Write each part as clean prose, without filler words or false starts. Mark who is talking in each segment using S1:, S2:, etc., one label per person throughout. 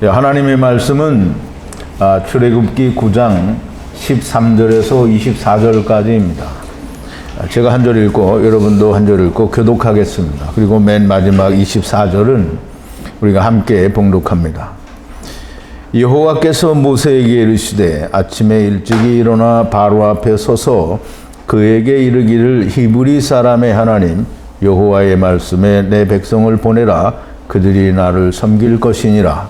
S1: 하나님의 말씀은 출애굽기 9장 13절에서 24절까지입니다. 제가 한 절 읽고 여러분도 한 절 읽고 교독하겠습니다. 그리고 맨 마지막 24절은 우리가 함께 봉독합니다. 여호와께서 모세에게 이르시되 아침에 일찍이 일어나 바로 앞에 서서 그에게 이르기를 히브리 사람의 하나님 여호와의 말씀에 내 백성을 보내라. 그들이 나를 섬길 것이니라.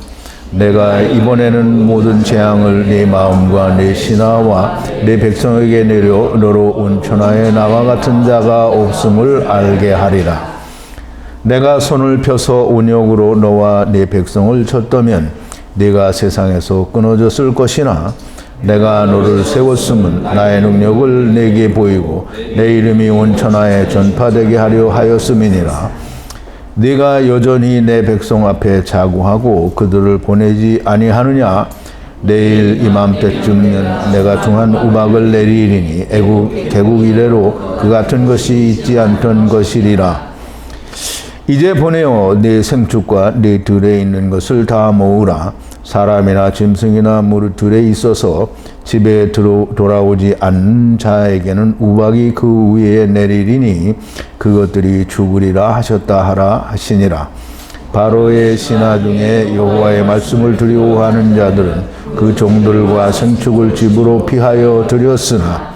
S1: 내가 이번에는 모든 재앙을 네 마음과 네 신하와 네 백성에게 내려 너로 온 천하에 나와 같은 자가 없음을 알게 하리라. 내가 손을 펴서 온역으로 너와 네 백성을 쳤다면 네가 세상에서 끊어졌을 것이나 내가 너를 세웠음은 나의 능력을 네게 보이고 내 이름이 온 천하에 전파되게 하려 하였음이니라. 네가 여전히 내 백성 앞에 자고하고 그들을 보내지 아니하느냐? 내일 이맘때쯤면 내가 중한 우박을 내리리니 개국 이래로 그 같은 것이 있지 않던 것이리라. 이제 보내어 네 생축과 네 들에 있는 것을 다 모으라. 사람이나 짐승이나 무릇 들에 있어서 집에 돌아오지 않는 자에게는 우박이 그 위에 내리리니 그것들이 죽으리라 하셨다 하라 하시니라. 바로의 신하 중에 여호와의 말씀을 두려워하는 자들은 그 종들과 생축을 집으로 피하여 들였으나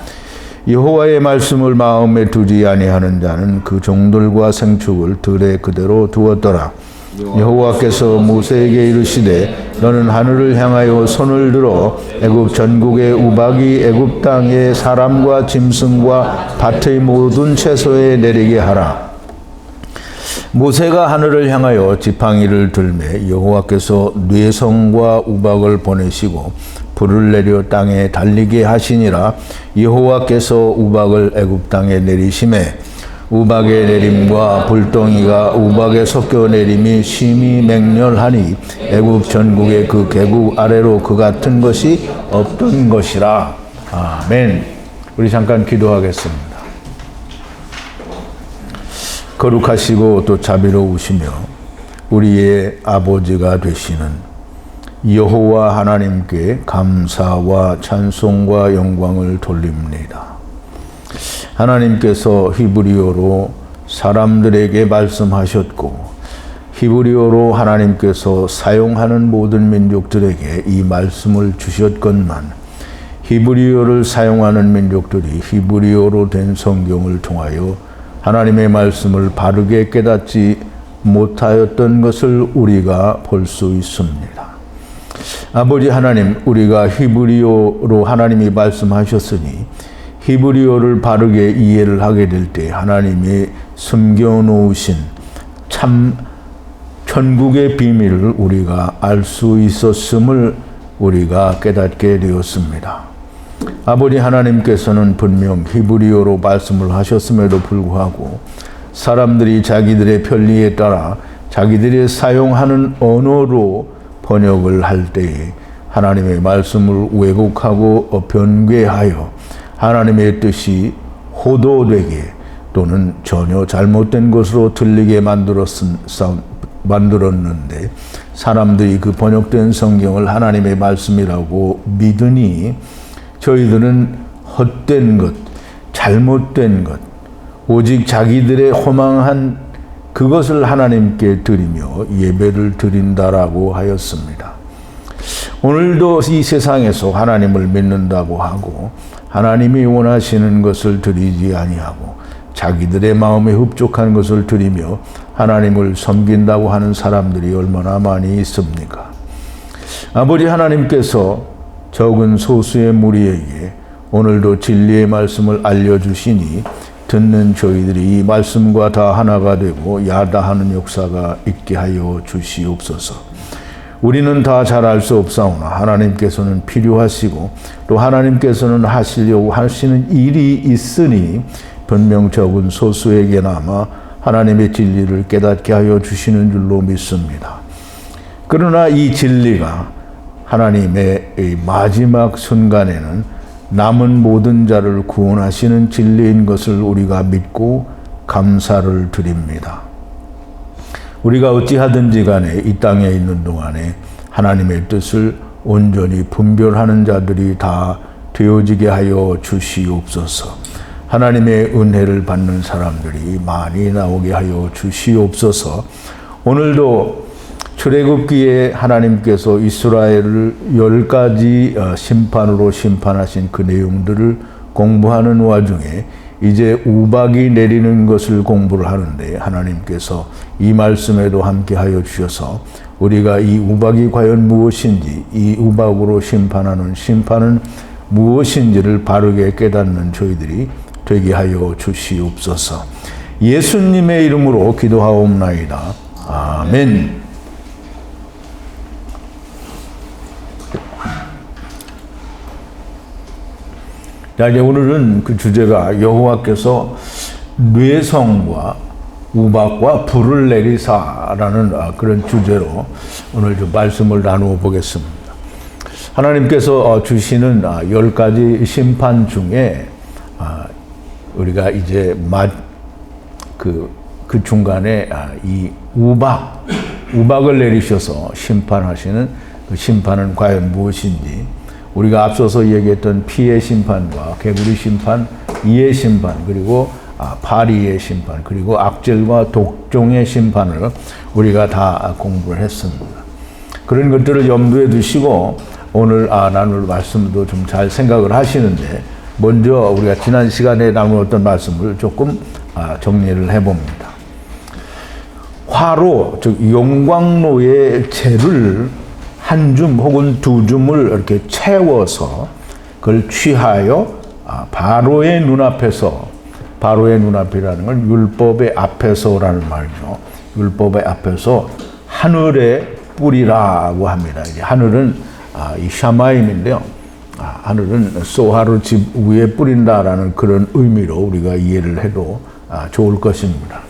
S1: 여호와의 말씀을 마음에 두지 아니하는 자는 그 종들과 생축을 들에 그대로 두었더라. 여호와께서 모세에게 이르시되 너는 하늘을 향하여 손을 들어 애굽 전국의 우박이 애굽 땅의 사람과 짐승과 밭의 모든 채소에 내리게 하라. 모세가 하늘을 향하여 지팡이를 들매 여호와께서 뇌성과 우박을 보내시고 불을 내려 땅에 달리게 하시니라. 여호와께서 우박을 애굽 땅에 내리심에 우박의 내림과 불덩이가 우박에 섞여 내림이 심히 맹렬하니 애굽 전국의 그 계곡 아래로 그 같은 것이 없던 것이라. 아멘. 우리 잠깐 기도하겠습니다. 거룩하시고 또 자비로우시며 우리의 아버지가 되시는 여호와 하나님께 감사와 찬송과 영광을 돌립니다. 하나님께서 히브리어로 사람들에게 말씀하셨고 히브리어로 하나님께서 사용하는 모든 민족들에게 이 말씀을 주셨건만 히브리어를 사용하는 민족들이 히브리어로 된 성경을 통하여 하나님의 말씀을 바르게 깨닫지 못하였던 것을 우리가 볼 수 있습니다. 아버지 하나님, 우리가 히브리어로 하나님이 말씀하셨으니 히브리어를 바르게 이해를 하게 될 때 하나님이 숨겨놓으신 참 천국의 비밀을 우리가 알 수 있었음을 우리가 깨닫게 되었습니다. 아버지 하나님께서는 분명 히브리어로 말씀을 하셨음에도 불구하고 사람들이 자기들의 편리에 따라 자기들이 사용하는 언어로 번역을 할 때에 하나님의 말씀을 왜곡하고 변개하여 하나님의 뜻이 호도되게 또는 전혀 잘못된 것으로 들리게 만들었는데 사람들이 그 번역된 성경을 하나님의 말씀이라고 믿으니 저희들은 헛된 것, 잘못된 것, 오직 자기들의 허망한 그것을 하나님께 드리며 예배를 드린다라고 하였습니다. 오늘도 이 세상에서 하나님을 믿는다고 하고 하나님이 원하시는 것을 드리지 아니하고 자기들의 마음에 흡족한 것을 드리며 하나님을 섬긴다고 하는 사람들이 얼마나 많이 있습니까? 아버지 하나님께서 적은 소수의 무리에게 오늘도 진리의 말씀을 알려주시니 듣는 저희들이 이 말씀과 다 하나가 되고 야다하는 역사가 있게 하여 주시옵소서. 우리는 다 잘 알 수 없사오나 하나님께서는 필요하시고 또 하나님께서는 하시려고 하시는 일이 있으니 분명 적은 소수에게나마 하나님의 진리를 깨닫게 하여 주시는 줄로 믿습니다. 그러나 이 진리가 하나님의 마지막 순간에는 남은 모든 자를 구원하시는 진리인 것을 우리가 믿고 감사를 드립니다. 우리가 어찌하든지 간에 이 땅에 있는 동안에 하나님의 뜻을 온전히 분별하는 자들이 다 되어지게 하여 주시옵소서. 하나님의 은혜를 받는 사람들이 많이 나오게 하여 주시옵소서. 오늘도 출애굽기에 하나님께서 이스라엘을 10가지 심판으로 심판하신 그 내용들을 공부하는 와중에 이제 우박이 내리는 것을 공부를 하는데, 하나님께서 이 말씀에도 함께하여 주셔서 우리가 이 우박이 과연 무엇인지, 이 우박으로 심판하는 심판은 무엇인지를 바르게 깨닫는 저희들이 되게 하여 주시옵소서. 예수님의 이름으로 기도하옵나이다. 아멘. 자, 이제 오늘은 그 주제가 여호와께서 뇌성과 우박과 불을 내리사라는 그런 주제로 오늘 좀 말씀을 나누어 보겠습니다. 하나님께서 주시는 10가지 심판 중에 우리가 이제 그 중간에 이 우박을 내리셔서 심판하시는 그 심판은 과연 무엇인지, 우리가 앞서서 얘기했던 피의 심판과 개구리 심판, 이의 심판, 그리고 파리의 심판, 그리고 악질과 독종의 심판을 우리가 다 공부를 했습니다. 그런 것들을 염두에 두시고 오늘 나눌 말씀도 좀 잘 생각을 하시는데, 먼저 우리가 지난 시간에 나누었던 말씀을 조금 정리를 해봅니다. 화로, 즉 용광로의 재를 한 줌 혹은 두 줌을 이렇게 채워서 그걸 취하여 바로의 눈앞에서, 바로의 눈앞이라는 건 율법의 앞에서라는 말이죠. 율법의 앞에서 하늘에 뿌리라고 합니다. 이제 하늘은 이 샤마임인데요. 하늘은 소하루 집 위에 뿌린다라는 그런 의미로 우리가 이해를 해도 좋을 것입니다.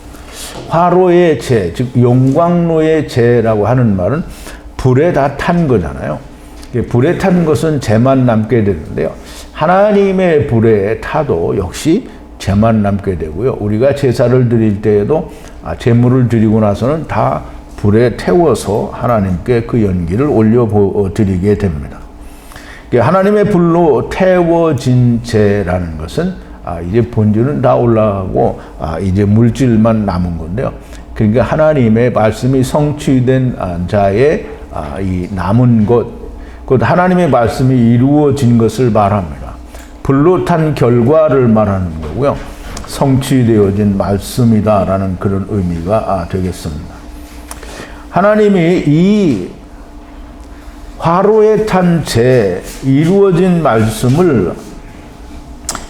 S1: 화로의 재, 즉 용광로의 재라고 하는 말은 불에 다 탄 거잖아요. 불에 탄 것은 재만 남게 되는데요. 하나님의 불에 타도 역시 재만 남게 되고요. 우리가 제사를 드릴 때에도 제물을 드리고 나서는 다 불에 태워서 하나님께 그 연기를 올려 드리게 됩니다. 하나님의 불로 태워진 재라는 것은 이제 본질은 다 올라가고 이제 물질만 남은 건데요. 그러니까 하나님의 말씀이 성취된 자의 이 남은 것, 곧 하나님의 말씀이 이루어진 것을 말합니다. 불로 탄 결과를 말하는 거고요. 성취되어진 말씀이다라는 그런 의미가 되겠습니다. 하나님이 이 화로에 탄 재, 이루어진 말씀을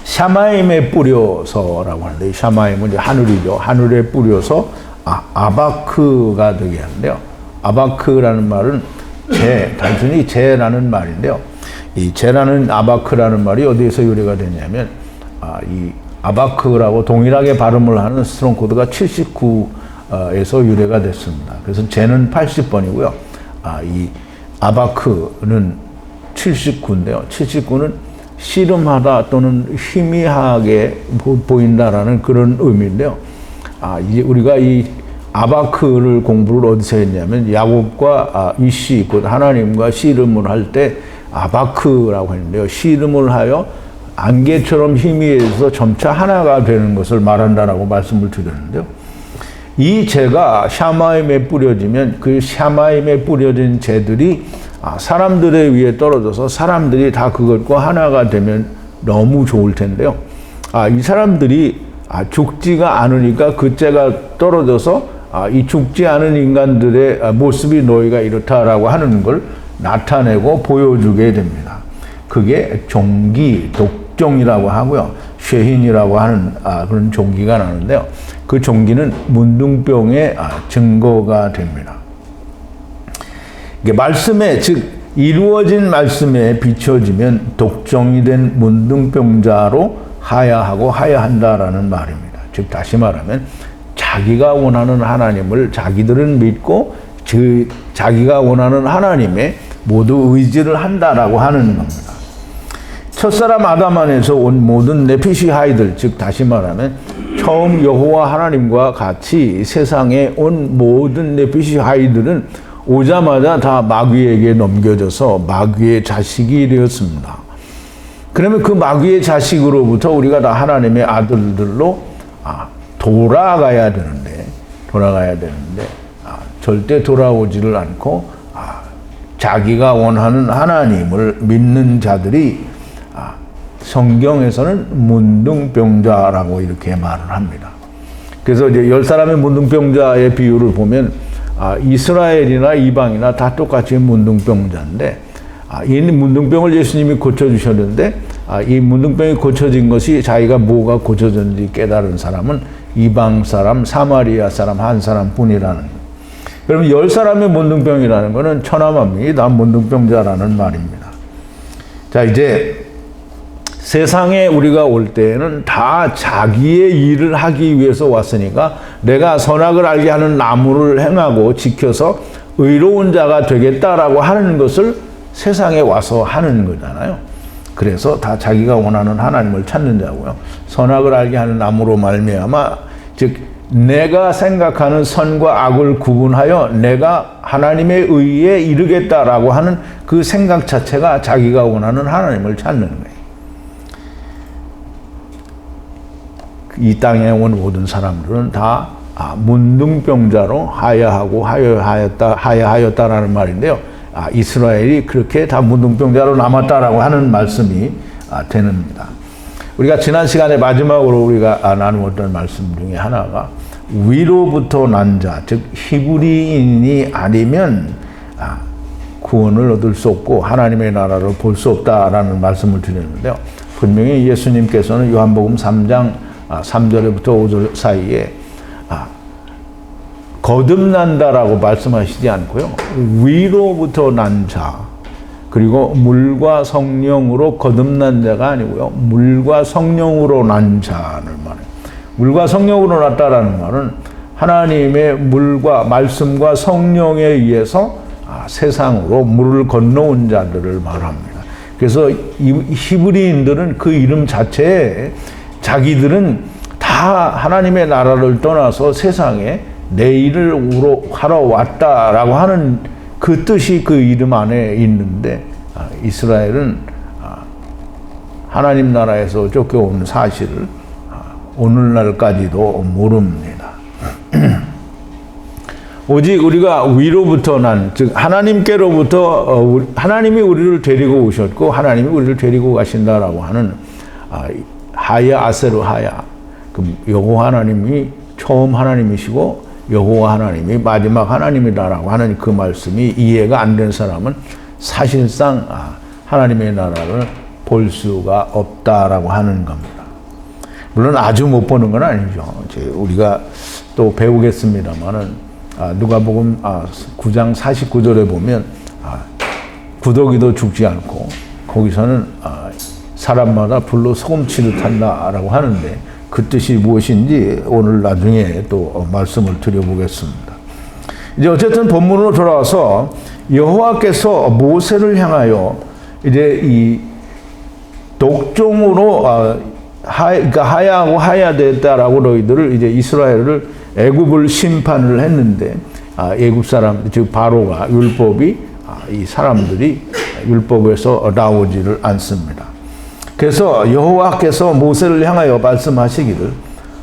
S1: 샤마임에 뿌려서라고 하는데, 샤마임은 이제 하늘이죠. 하늘에 뿌려서 아바크가 되게 하는데요. 아바크라는 말은 재, 단순히 재라는 말인데요. 이 재라는 아바크라는 말이 어디에서 유래가 됐냐면, 이 아바크라고 동일하게 발음을 하는 스트롱 코드가 79에서 유래가 됐습니다. 그래서 재는 80번이고요. 이 아바크는 79인데요. 79는 씨름하다 또는 희미하게 보인다라는 그런 의미인데요. 이제 우리가 이 아바크를 공부를 어디서 했냐면, 야곱과 이씨, 곧 하나님과 씨름을 할 때 아바크라고 했는데요. 씨름을 하여 안개처럼 희미해서 점차 하나가 되는 것을 말한다라고 말씀을 드렸는데요. 이 재가 샤마임에 뿌려지면 그 샤마임에 뿌려진 재들이 사람들의 위에 떨어져서 사람들이 다 그것과 하나가 되면 너무 좋을 텐데요. 이 사람들이 죽지가 않으니까 그 재가 떨어져서 이 죽지 않은 인간들의 모습이 너희가 이렇다라고 하는 걸 나타내고 보여주게 됩니다. 그게 종기, 독종이라고 하고요. 쉐힌이라고 하는 그런 종기가 나는데요. 그 종기는 문둥병의 증거가 됩니다. 이게 말씀에, 즉 이루어진 말씀에 비춰지면 독종이 된 문둥병자로 하야하고 하야한다라는 말입니다. 즉 다시 말하면 자기가 원하는 하나님을 자기들은 믿고 자기가 원하는 하나님에 모두 의지를 한다라고 하는 겁니다. 첫사람 아담 안에서 온 모든 네피시하이들, 즉 다시 말하면 처음 여호와 하나님과 같이 세상에 온 모든 네피시하이들은 오자마자 다 마귀에게 넘겨져서 마귀의 자식이 되었습니다. 그러면 그 마귀의 자식으로부터 우리가 다 하나님의 아들들로 돌아가야 되는데 절대 돌아오지를 않고 자기가 원하는 하나님을 믿는 자들이 성경에서는 문둥병자라고 이렇게 말을 합니다. 그래서 이제 10사람의 문둥병자의 비유를 보면 이스라엘이나 이방이나 다 똑같이 문둥병자인데 이 문둥병을 예수님이 고쳐주셨는데 이 문둥병이 고쳐진 것이 자기가 뭐가 고쳐졌는지 깨달은 사람은 이방 사람, 사마리아 사람 한 사람뿐이라는 거예요. 그러면 10사람의 문둥병이라는 것은 천하만민이 다 문둥병자라는 말입니다. 자, 이제 세상에 우리가 올 때에는 다 자기의 일을 하기 위해서 왔으니까 내가 선악을 알게 하는 나무를 행하고 지켜서 의로운 자가 되겠다라고 하는 것을 세상에 와서 하는 거잖아요. 그래서 다 자기가 원하는 하나님을 찾는 자고요. 선악을 알게 하는 나무로 말미암아 즉 내가 생각하는 선과 악을 구분하여 내가 하나님의 의에 이르겠다라고 하는 그 생각 자체가 자기가 원하는 하나님을 찾는 거예요. 이 땅에 온 모든 사람들은 다 문둥병자로 하야하였다라는 말인데요. 이스라엘이 그렇게 다 문둥병자로 남았다라고 하는 말씀이 되는니다. 우리가 지난 시간에 마지막으로 우리가 나누었던 말씀 중에 하나가 위로부터 난 자, 즉 히브리인이 아니면 구원을 얻을 수 없고 하나님의 나라를 볼 수 없다라는 말씀을 드렸는데요. 분명히 예수님께서는 요한복음 3장 3절부터 5절 사이에 거듭난다라고 말씀하시지 않고요. 위로부터 난 자, 그리고 물과 성령으로 거듭난 자가 아니고요. 물과 성령으로 난 자를 말해요. 물과 성령으로 났다라는 말은 하나님의 물과 말씀과 성령에 의해서 세상으로 물을 건너온 자들을 말합니다. 그래서 이 히브리인들은 그 이름 자체에 자기들은 다 하나님의 나라를 떠나서 세상에 내 일을 하러 왔다라고 하는 그 뜻이 그 이름 안에 있는데 이스라엘은 하나님 나라에서 쫓겨온 사실을 오늘날까지도 모릅니다. 오직 우리가 위로부터 난, 즉 하나님께로부터 하나님이 우리를 데리고 오셨고 하나님이 우리를 데리고 가신다라고 하는 하야 아세르 하야, 그 여호와 하나님이 처음 하나님이시고 여호와 하나님이 마지막 하나님이다라고 하는 그 말씀이 이해가 안 된 사람은 사실상 하나님의 나라를 볼 수가 없다라고 하는 겁니다. 물론 아주 못 보는 건 아니죠. 우리가 또 배우겠습니다만은 누가복음 9장 49절에 보면 구더기도 죽지 않고 거기서는 사람마다 불로 소금치를 탄다라고 하는데 그 뜻이 무엇인지 오늘 나중에 또 말씀을 드려보겠습니다. 이제 어쨌든 본문으로 돌아와서 여호와께서 모세를 향하여 이제 이 독종으로 그러니까 하야하고 하야됐다라고 너희들을 이제 이스라엘을 애굽을 심판을 했는데 애굽 사람 즉 바로가 율법이 이 사람들이 율법에서 나오지를 않습니다. 그래서 여호와께서 모세를 향하여 말씀하시기를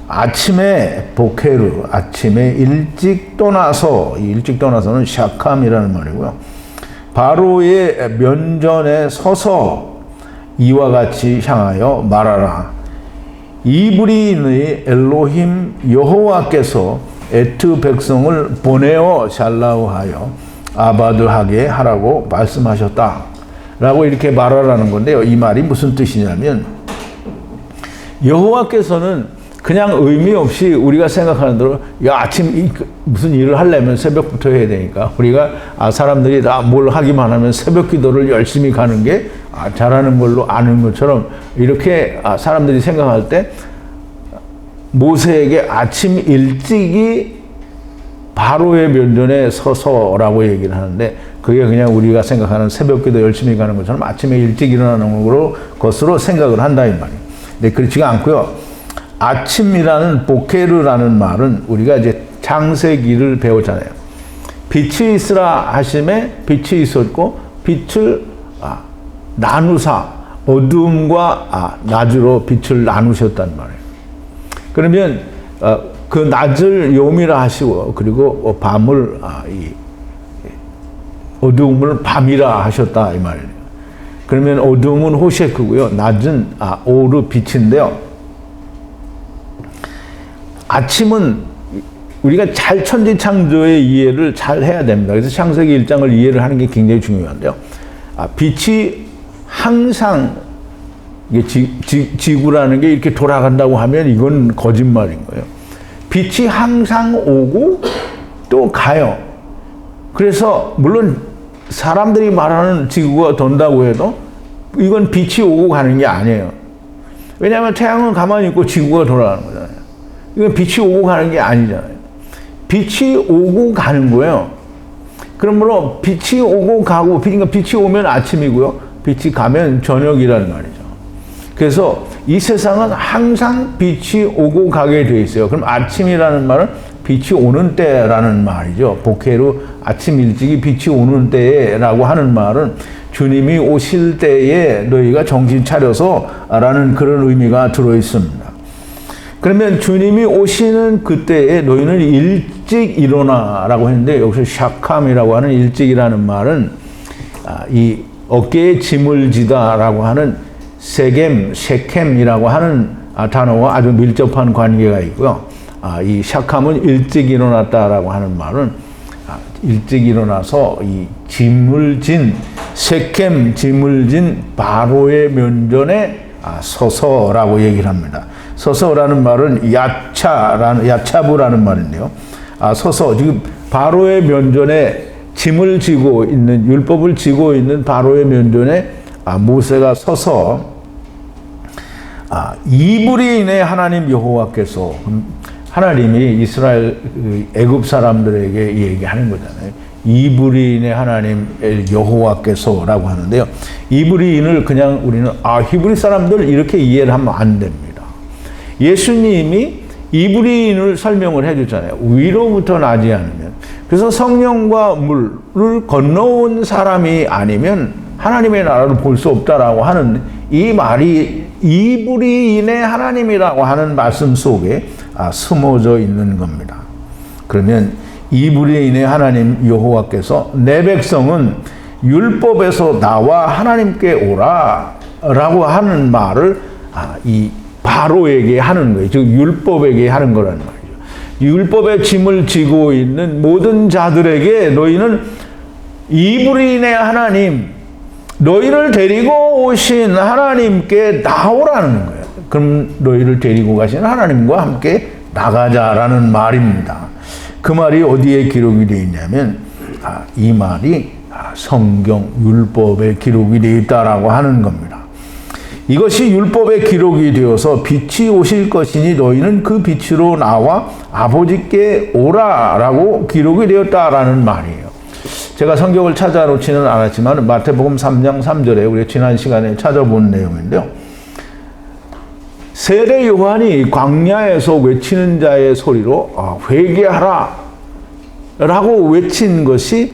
S1: 아침에 보케르 아침에 일찍 떠나서 이 일찍 떠나서는 샤캄이라는 말이고요. 바로의 면전에 서서 이와 같이 향하여 말하라. 이브리인의 엘로힘 여호와께서 에트 백성을 보내어 샬라우하여 아바드하게 하라고 말씀하셨다 라고 이렇게 말하라는 건데요. 이 말이 무슨 뜻이냐면 여호와께서는 그냥 의미 없이 우리가 생각하는 대로 아침 무슨 일을 하려면 새벽부터 해야 되니까 우리가 사람들이 다 뭘 하기만 하면 새벽 기도를 열심히 가는 게 잘하는 걸로 아는 것처럼 이렇게 사람들이 생각할 때 모세에게 아침 일찍이 바로의 면전에 서서라고 얘기를 하는데 그게 그냥 우리가 생각하는 새벽 기도 열심히 가는 것처럼 아침에 일찍 일어나는 것으로 생각을 한다 이 말이에요. 근데 그렇지가 않고요. 아침이라는 보케르라는 말은 우리가 이제 창세기를 배웠잖아요. 빛이 있으라 하심에 빛이 있었고 빛을 나누사 어두움과 낮으로 빛을 나누셨단 말이에요. 그러면 그 낮을 요미라 하시고 그리고 밤을 어두움을 밤이라 하셨다 이 말이에요. 그러면 어두움은 호셰크고요. 낮은 오르 빛인데요. 아침은 우리가 잘 천지창조의 이해를 잘 해야 됩니다. 그래서 창세기 1장을 이해를 하는 게 굉장히 중요한데요. 빛이 항상 지구라는 게 이렇게 돌아간다고 하면 이건 거짓말인 거예요. 빛이 항상 오고 또 가요. 그래서 물론 사람들이 말하는 지구가 돈다고 해도 이건 빛이 오고 가는 게 아니에요. 왜냐하면 태양은 가만히 있고 지구가 돌아가는 거잖아요. 이건 빛이 오고 가는 게 아니잖아요. 빛이 오고 가는 거예요. 그러므로 빛이 오고 가고, 그러니까 빛이 오면 아침이고요. 빛이 가면 저녁이라는 말이죠. 그래서 이 세상은 항상 빛이 오고 가게 돼 있어요. 그럼 아침이라는 말은 빛이 오는 때라는 말이죠. 복회로 아침 일찍이 빛이 오는 때라고 하는 말은 주님이 오실 때에 너희가 정신 차려서 라는 그런 의미가 들어 있습니다. 그러면 주님이 오시는 그때에 너희는 일찍 일어나라고 했는데 여기서 샤캄이라고 하는 일찍이라는 말은 이 어깨에 짐을 지다라고 하는 셰켐이라고 하는 단어와 아주 밀접한 관계가 있고요. 이 샤캄은 일찍 일어났다라고 하는 말은 일찍 일어나서 이 짐을 진 셰켐 짐을 진 바로의 면전에 서서라고 얘기를 합니다. 서서라는 말은 야차부라는 말인데요. 서서 지금 바로의 면전에 짐을 지고 있는 율법을 지고 있는 바로의 면전에 모세가 서서 이브리인의 하나님 여호와께서 하나님이 이스라엘 애굽 사람들에게 얘기하는 거잖아요. 이브리인의 하나님 여호와께서라고 하는데요. 이브리인을 그냥 우리는 히브리 사람들 이렇게 이해를 하면 안 됩니다. 예수님이 이브리인을 설명을 해줬잖아요. 위로부터 나지 않으면. 그래서 성령과 물을 건너온 사람이 아니면 하나님의 나라를 볼 수 없다라고 하는 이 말이 이브리인의 하나님이라고 하는 말씀 속에 숨어져 있는 겁니다. 그러면 이브리인의 하나님 여호와께서 내 백성은 율법에서 나와 하나님께 오라라고 하는 말을 이 바로에게 하는 거예요. 즉 율법에게 하는 거라는 말이죠. 율법의 짐을 지고 있는 모든 자들에게 너희는 이브리인의 하나님, 너희를 데리고 오신 하나님께 나오라는 거예요. 그럼 너희를 데리고 가신 하나님과 함께 나가자라는 말입니다. 그 말이 어디에 기록이 되어 있냐면 이 말이 성경 율법에 기록이 되어 있다라고 하는 겁니다. 이것이 율법에 기록이 되어서 빛이 오실 것이니 너희는 그 빛으로 나와 아버지께 오라라고 기록이 되었다라는 말이에요. 제가 성경을 찾아놓지는 않았지만 마태복음 3장 3절에 우리 지난 시간에 찾아본 내용인데요. 세례 요한이 광야에서 외치는 자의 소리로 회개하라 라고 외친 것이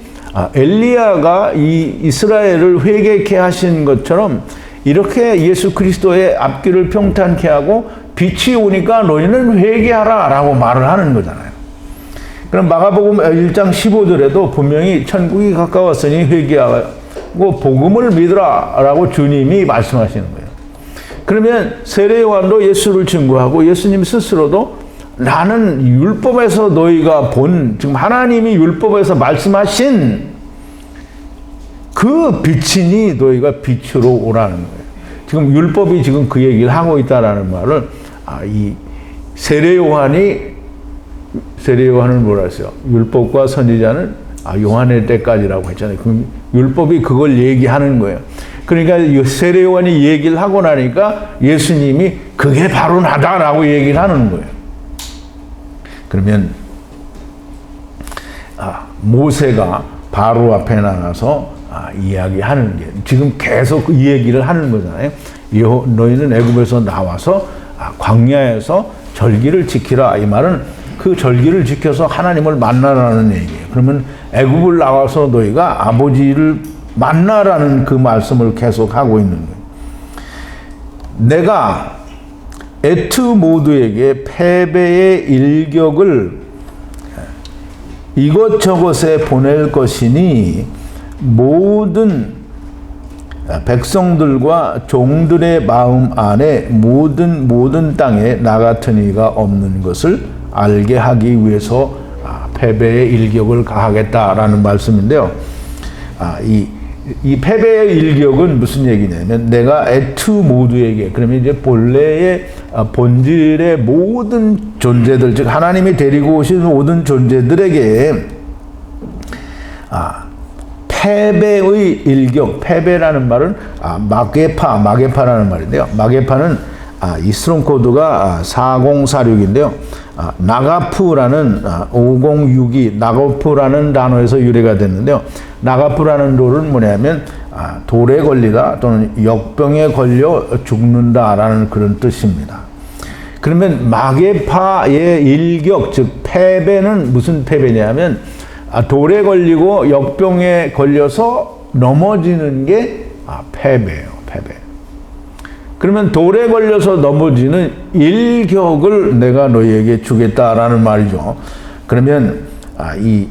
S1: 엘리야가 이 이스라엘을 회개케 하신 것처럼 이렇게 예수 그리스도의 앞길을 평탄케 하고 빛이 오니까 너희는 회개하라 라고 말을 하는 거잖아요. 그럼 마가복음 1장 15절에도 분명히 천국이 가까웠으니 회개하고 복음을 믿으라 라고 주님이 말씀하시는 거예요. 그러면 세례 요한도 예수를 증거하고 예수님 스스로도 나는 율법에서 너희가 본, 지금 하나님이 율법에서 말씀하신 그 빛이니 너희가 빛으로 오라는 거예요. 지금 율법이 지금 그 얘기를 하고 있다라는 말을 이 세례 요한은 뭐라 했어요? 율법과 선지자는 요한의 때까지라고 했잖아요. 그럼 율법이 그걸 얘기하는 거예요. 그러니까 세례 요한이 얘기를 하고 나니까 예수님이 그게 바로 나다라고 얘기를 하는 거예요. 그러면 모세가 바로 앞에 나가서 이야기하는 게 지금 계속 이 얘기를 하는 거잖아요. 너희는 애굽에서 나와서 광야에서 절기를 지키라. 이 말은 그 절기를 지켜서 하나님을 만나라는 얘기예요. 그러면 애굽을 나와서 너희가 아버지를 만나라는 그 말씀을 계속하고 있는 거예요. 내가 에트 모두에게 패배의 일격을 이것저것에 보낼 것이니 모든 백성들과 종들의 마음 안에 모든 땅에 나 같은 이가 없는 것을 알게 하기 위해서 패배의 일격을 가하겠다라는 말씀인데요. 이 패배의 일격은 무슨 얘기냐면 내가 에트 모두에게, 그러면 이제 본래의 본질의 모든 존재들, 즉 하나님이 데리고 오신 모든 존재들에게 패배의 일격, 패배라는 말은 마게파라는 말인데요. 마게파는 이 스트롱 코드가 4046인데요. 나가프라는 5062 나가프라는 단어에서 유래가 됐는데요. 나가프라는 돌은 뭐냐면 돌에 걸리다 또는 역병에 걸려 죽는다라는 그런 뜻입니다. 그러면 마게파의 일격, 즉 패배는 무슨 패배냐면 돌에 걸리고 역병에 걸려서 넘어지는 게 패배예요. 패배. 그러면 돌에 걸려서 넘어지는 일격을 내가 너희에게 주겠다라는 말이죠. 그러면 이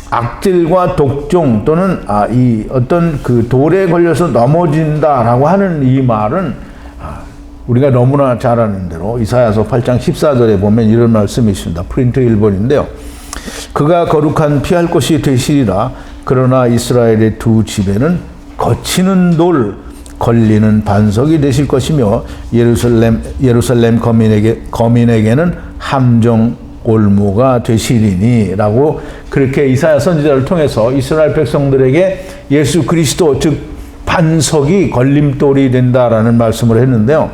S1: 악질과 독종 또는 이 어떤 그 돌에 걸려서 넘어진다라고 하는 이 말은 우리가 너무나 잘 아는 대로 이사야서 8장 14절에 보면 이런 말씀이 있습니다. 프린트 1번인데요. 그가 거룩한 피할 곳이 되시리라. 그러나 이스라엘의 두 집에는 거치는 돌 걸리는 반석이 되실 것이며 예루살렘 거민에게는 함정 올무가 되시리니 라고 그렇게 이사야 선지자를 통해서 이스라엘 백성들에게 예수 그리스도 즉 반석이 걸림돌이 된다라는 말씀을 했는데요.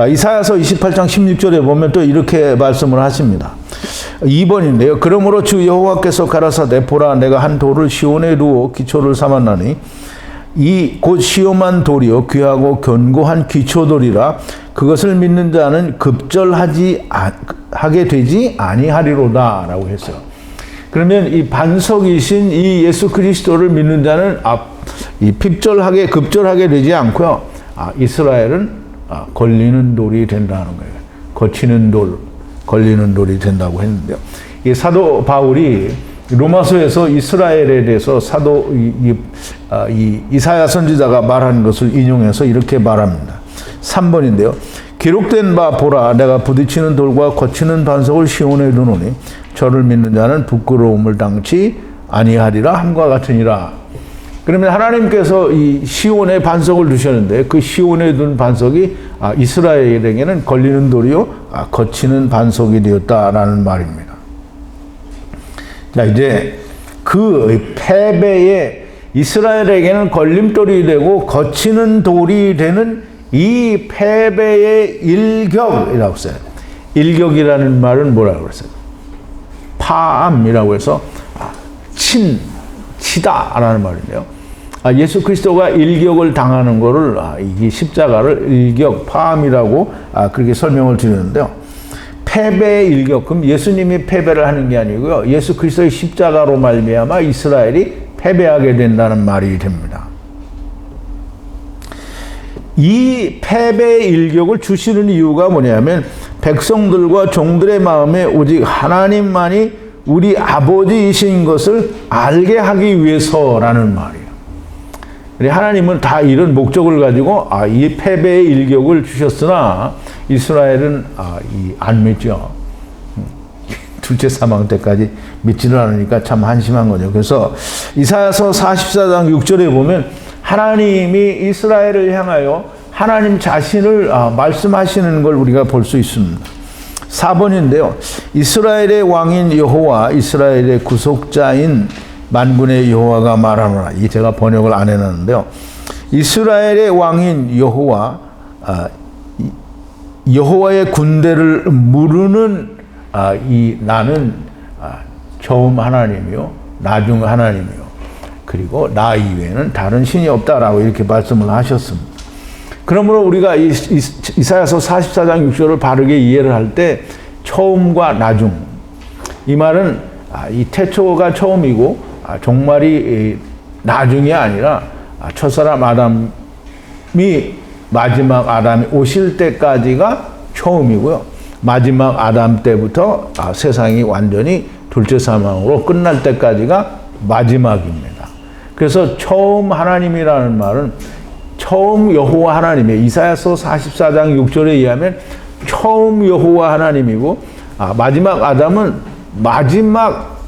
S1: 이사야서 28장 16절에 보면 또 이렇게 말씀을 하십니다. 2번인데요. 그러므로 주 여호와께서 가라사대 보라 내가 한 돌을 시온에 두어 기초를 삼았나니 이 곧 시험한 돌이요 귀하고 견고한 기초돌이라 그것을 믿는 자는 급절하게 되지 아니하리로다 라고 했어요. 그러면 이 반석이신 이 예수 그리스도를 믿는 자는 이 급절하게 되지 않고요. 이스라엘은 걸리는 돌이 된다는 거예요. 거치는 돌, 걸리는 돌이 된다고 했는데요. 이 사도 바울이 로마서에서 이스라엘에 대해서 이사야 선지자가 말하는 것을 인용해서 이렇게 말합니다. 3번인데요. 기록된 바 보라 내가 부딪히는 돌과 거치는 반석을 시온에 두노니 저를 믿는 자는 부끄러움을 당치 아니하리라 함과 같으니라. 그러면 하나님께서 이 시온에 반석을 두셨는데 그 시온에 둔 반석이 이스라엘에게는 걸리는 돌이요 거치는 반석이 되었다라는 말입니다. 자, 이제 그 패배에 이스라엘에게는 걸림돌이 되고 거치는 돌이 되는 이 패배의 일격이라고 써요. 일격이라는 말은 뭐라고 그랬어요? 파암이라고 해서 치다라는 말인데요. 예수 그리스도가 일격을 당하는 것을 이 십자가를 일격, 파암이라고 그렇게 설명을 드렸는데요. 패배의 일격, 그럼 예수님이 패배를 하는 게 아니고요. 예수 그리스도의 십자가로 말미암아 이스라엘이 패배하게 된다는 말이 됩니다. 이 패배의 일격을 주시는 이유가 뭐냐면 백성들과 종들의 마음에 오직 하나님만이 우리 아버지이신 것을 알게 하기 위해서라는 말이에요. 하나님은 다 이런 목적을 가지고 이 패배의 일격을 주셨으나 이스라엘은 안 믿죠. 둘째 사망 때까지 믿지를 않으니까 참 한심한 거죠. 그래서 이사야서 44장 6절에 보면 하나님이 이스라엘을 향하여 하나님 자신을 말씀하시는 걸 우리가 볼 수 있습니다. 4번인데요. 이스라엘의 왕인 여호와 이스라엘의 구속자인 만군의 여호와가 말하노라. 이 제가 번역을 안 해놨는데요. 이스라엘의 왕인 여호와, 여호와의 군대를 무르는 나는 처음 하나님이요, 나중 하나님이요, 그리고 나 이외에는 다른 신이 없다라고 이렇게 말씀을 하셨습니다. 그러므로 우리가 이사야서 44장 6절을 바르게 이해를 할 때 처음과 나중, 이 말은 이 태초가 처음이고 종말이 나중이 아니라 첫사람 아담이 마지막 아담이 오실 때까지가 처음이고요. 마지막 아담 때부터 세상이 완전히 둘째 사망으로 끝날 때까지가 마지막입니다. 그래서 처음 하나님이라는 말은 처음 여호와 하나님의 이사야서 44장 6절에 의하면 처음 여호와 하나님이고 마지막 아담은 마지막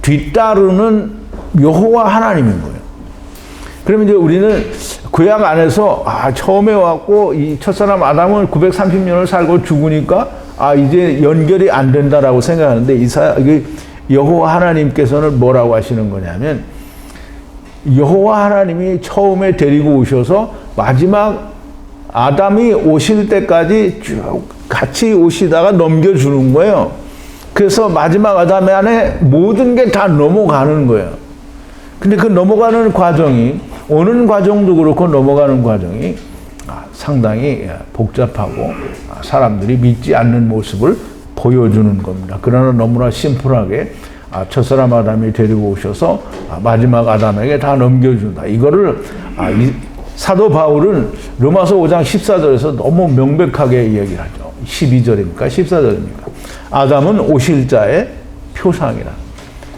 S1: 뒤따르는 여호와 하나님인 거예요. 그러면 이제 우리는 구약 안에서 처음에 왔고 이 첫사람 아담은 930년을 살고 죽으니까 이제 연결이 안 된다라고 생각하는데 여호와 하나님께서는 뭐라고 하시는 거냐면 여호와 하나님이 처음에 데리고 오셔서 마지막 아담이 오실 때까지 쭉 같이 오시다가 넘겨주는 거예요. 그래서 마지막 아담 안에 모든 게 다 넘어가는 거예요. 근데 그 넘어가는 과정이 오는 과정도 그렇고 넘어가는 과정이 상당히 복잡하고 사람들이 믿지 않는 모습을 보여주는 겁니다. 그러나 너무나 심플하게 첫사람 아담이 데리고 오셔서 마지막 아담에게 다 넘겨준다. 이거를 사도 바울은 로마서 5장 14절에서 너무 명백하게 이야기를 하죠. 12절입니까? 14절입니까? 아담은 오실 자의 표상이라.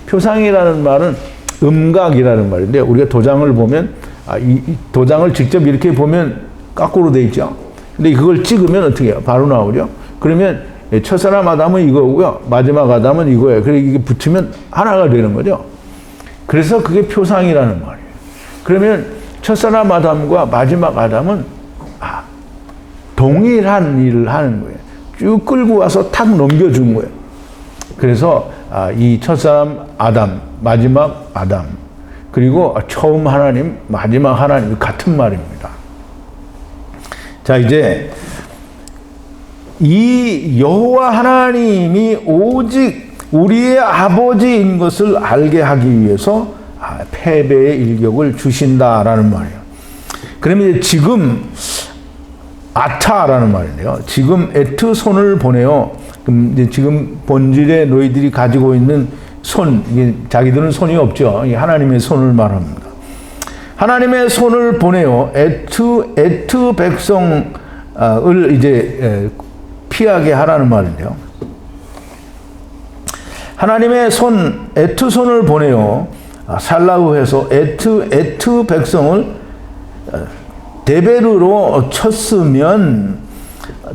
S1: 표상이라는 말은 음각이라는 말인데 우리가 도장을 보면 이 도장을 직접 이렇게 보면 거꾸로 돼 있죠. 근데 그걸 찍으면 어떻게 해요? 바로 나오죠. 그러면 첫사람 아담은 이거고요. 마지막 아담은 이거예요. 그래서 이게 붙으면 하나가 되는 거죠. 그래서 그게 표상이라는 말이에요. 그러면 첫사람 아담과 마지막 아담은 동일한 일을 하는 거예요. 쭉 끌고 와서 탁 넘겨준 거예요. 그래서 이 첫사람 아담, 마지막 아담, 그리고 처음 하나님, 마지막 하나님 같은 말입니다. 자, 이제 이 여호와 하나님이 오직 우리의 아버지인 것을 알게 하기 위해서 패배의 일격을 주신다라는 말이에요. 그러면 지금 아타라는 말인데요. 지금 에트 손을 보내요. 그럼 이제 지금 본질에 너희들이 가지고 있는 손, 이게 자기들은 손이 없죠. 하나님의 손을 말합니다. 하나님의 손을 보내요. 에트 백성을 이제 피하게 하라는 말인데요. 하나님의 손, 에트 손을 보내요. 살라후에서 에트 백성을 데베르로 쳤으면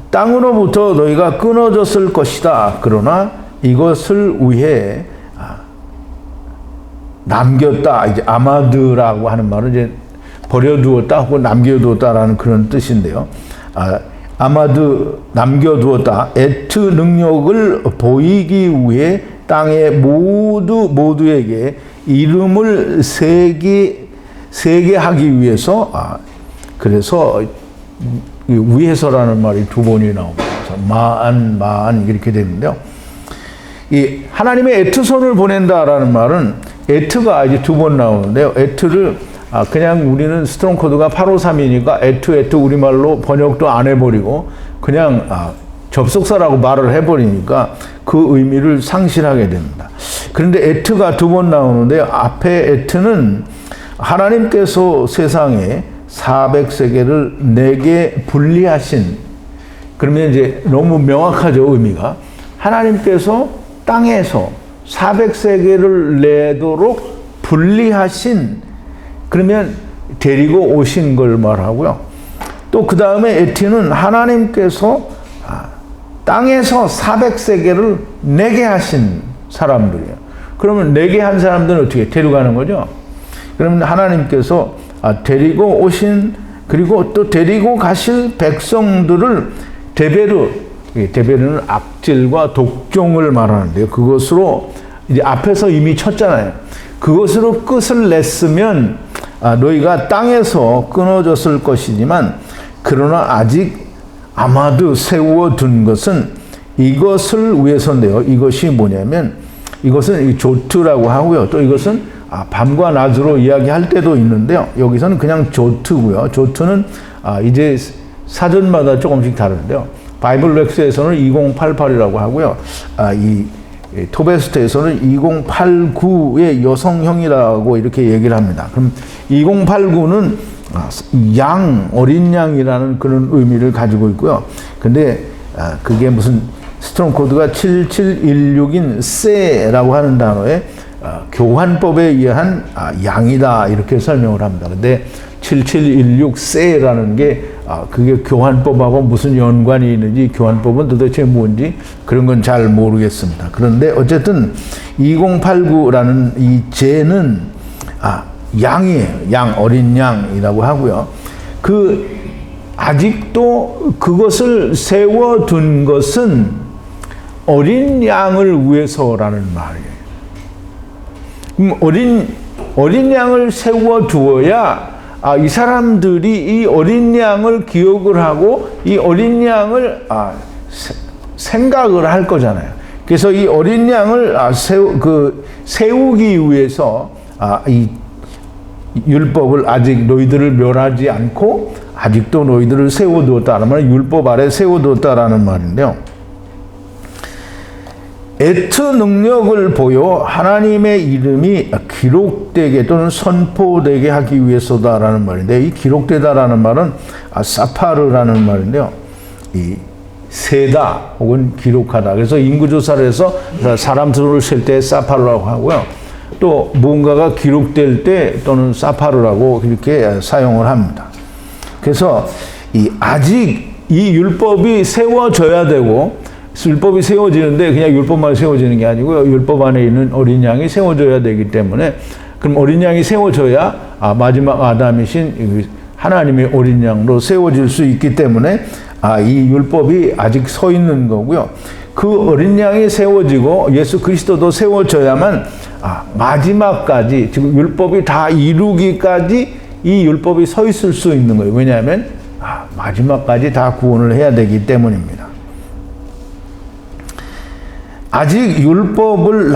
S1: 땅으로부터 너희가 끊어졌을 것이다. 그러나 이것을 위해 남겼다. 이제 아마드라고 하는 말은 이제 버려두었다 혹은 남겨두었다라는 그런 뜻인데요. 아마드 남겨두었다. 에트 능력을 보이기 위해 땅의 모두에게 이름을 세게 하기 위해서 그래서 위해서라는 말이 두 번이 나옵니다. 마안 이렇게 되는데요. 이 하나님의 에트손을 보낸다라는 말은 에트가 이제 두 번 나오는데요. 에트를 그냥 우리는 스트롱 코드가 853이니까 에트 우리말로 번역도 안 해버리고 그냥 접속사라고 말을 해버리니까 그 의미를 상실하게 됩니다. 그런데 에트가 두 번 나오는데 앞에 에트는 하나님께서 세상에 400세계를 내게 분리하신, 그러면 이제 너무 명확하죠, 의미가. 하나님께서 땅에서 400세계를 내도록 분리하신, 그러면 데리고 오신 걸 말하고요. 또 그 다음에 에티는 하나님께서 땅에서 400세계를 내게 하신 사람들이에요. 그러면 내게 한 사람들은 어떻게 데려가는 거죠? 그러면 하나님께서 데리고 오신, 그리고 또 데리고 가실 백성들을 데베르는 악질과 독종을 말하는데요. 그것으로 이제 앞에서 이미 쳤잖아요. 그것으로 끝을 냈으면 너희가 땅에서 끊어졌을 것이지만, 그러나 아직 아마도 세워둔 것은 이것을 위해서인데요. 이것이 뭐냐면, 이것은 이 조트라고 하고요. 또 이것은 밤과 낮으로 이야기할 때도 있는데요. 여기서는 그냥 조트고요. 조트는 이제 사전마다 조금씩 다른데요. 바이블 렉스에서는 2088이라고 하고요. 이 토베스트에서는 2089의 여성형이라고 이렇게 얘기를 합니다. 그럼 2089는 양, 어린 양이라는 그런 의미를 가지고 있고요. 근데 그게 무슨 스트롱 코드가 7716인 세라고 하는 단어에 교환법에 의한 양이다 이렇게 설명을 합니다. 근데 7716 세라는 게 그게 교환법하고 무슨 연관이 있는지, 교환법은 도대체 뭔지 그런 건 잘 모르겠습니다. 그런데 어쨌든 2089라는 이 제는 양이에요. 양, 어린 양이라고 하고요. 아직도 그것을 세워둔 것은 어린 양을 위해서라는 말이에요. 어린 양을 세워두어야 이 사람들이 이 어린 양을 기억을 하고 이 어린 양을 생각을 할 거잖아요. 그래서 이 어린 양을 세우기 위해서 이 율법을 아직 너희들을 멸하지 않고 아직도 너희들을 세워두었다는 말은 율법 아래 세워두었다라는 말인데요. 에트 능력을 보여 하나님의 이름이 기록되게 또는 선포되게 하기 위해서다라는 말인데, 이 기록되다라는 말은 사파르라는 말인데요. 이 세다 혹은 기록하다. 그래서 인구조사를 해서 사람 수를 셀 때 사파르라고 하고요. 또 무언가가 기록될 때 또는 사파르라고 이렇게 사용을 합니다. 그래서 아직 이 율법이 세워져야 되고, 율법이 세워지는데 그냥 율법만 세워지는 게 아니고요. 율법 안에 있는 어린 양이 세워져야 되기 때문에, 그럼 어린 양이 세워져야 마지막 아담이신 하나님의 어린 양으로 세워질 수 있기 때문에 이 율법이 아직 서 있는 거고요. 그 어린 양이 세워지고 예수 그리스도도 세워져야만 마지막까지, 지금 율법이 다 이루기까지 이 율법이 서 있을 수 있는 거예요. 왜냐하면 마지막까지 다 구원을 해야 되기 때문입니다. 아직 율법을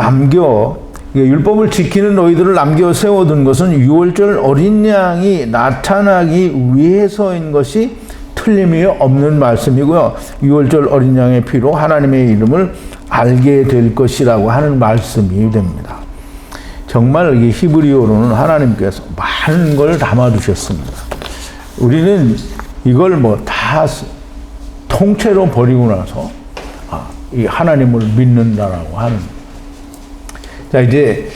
S1: 지키는 너희들을 남겨 세워둔 것은 유월절 어린 양이 나타나기 위해서인 것이 틀림이 없는 말씀이고요. 유월절 어린 양의 피로 하나님의 이름을 알게 될 것이라고 하는 말씀이 됩니다. 정말 이 히브리어로는 하나님께서 많은 걸 담아두셨습니다. 우리는 이걸 다 통째로 버리고 나서 이 하나님을 믿는다라고 하는. 자, 이제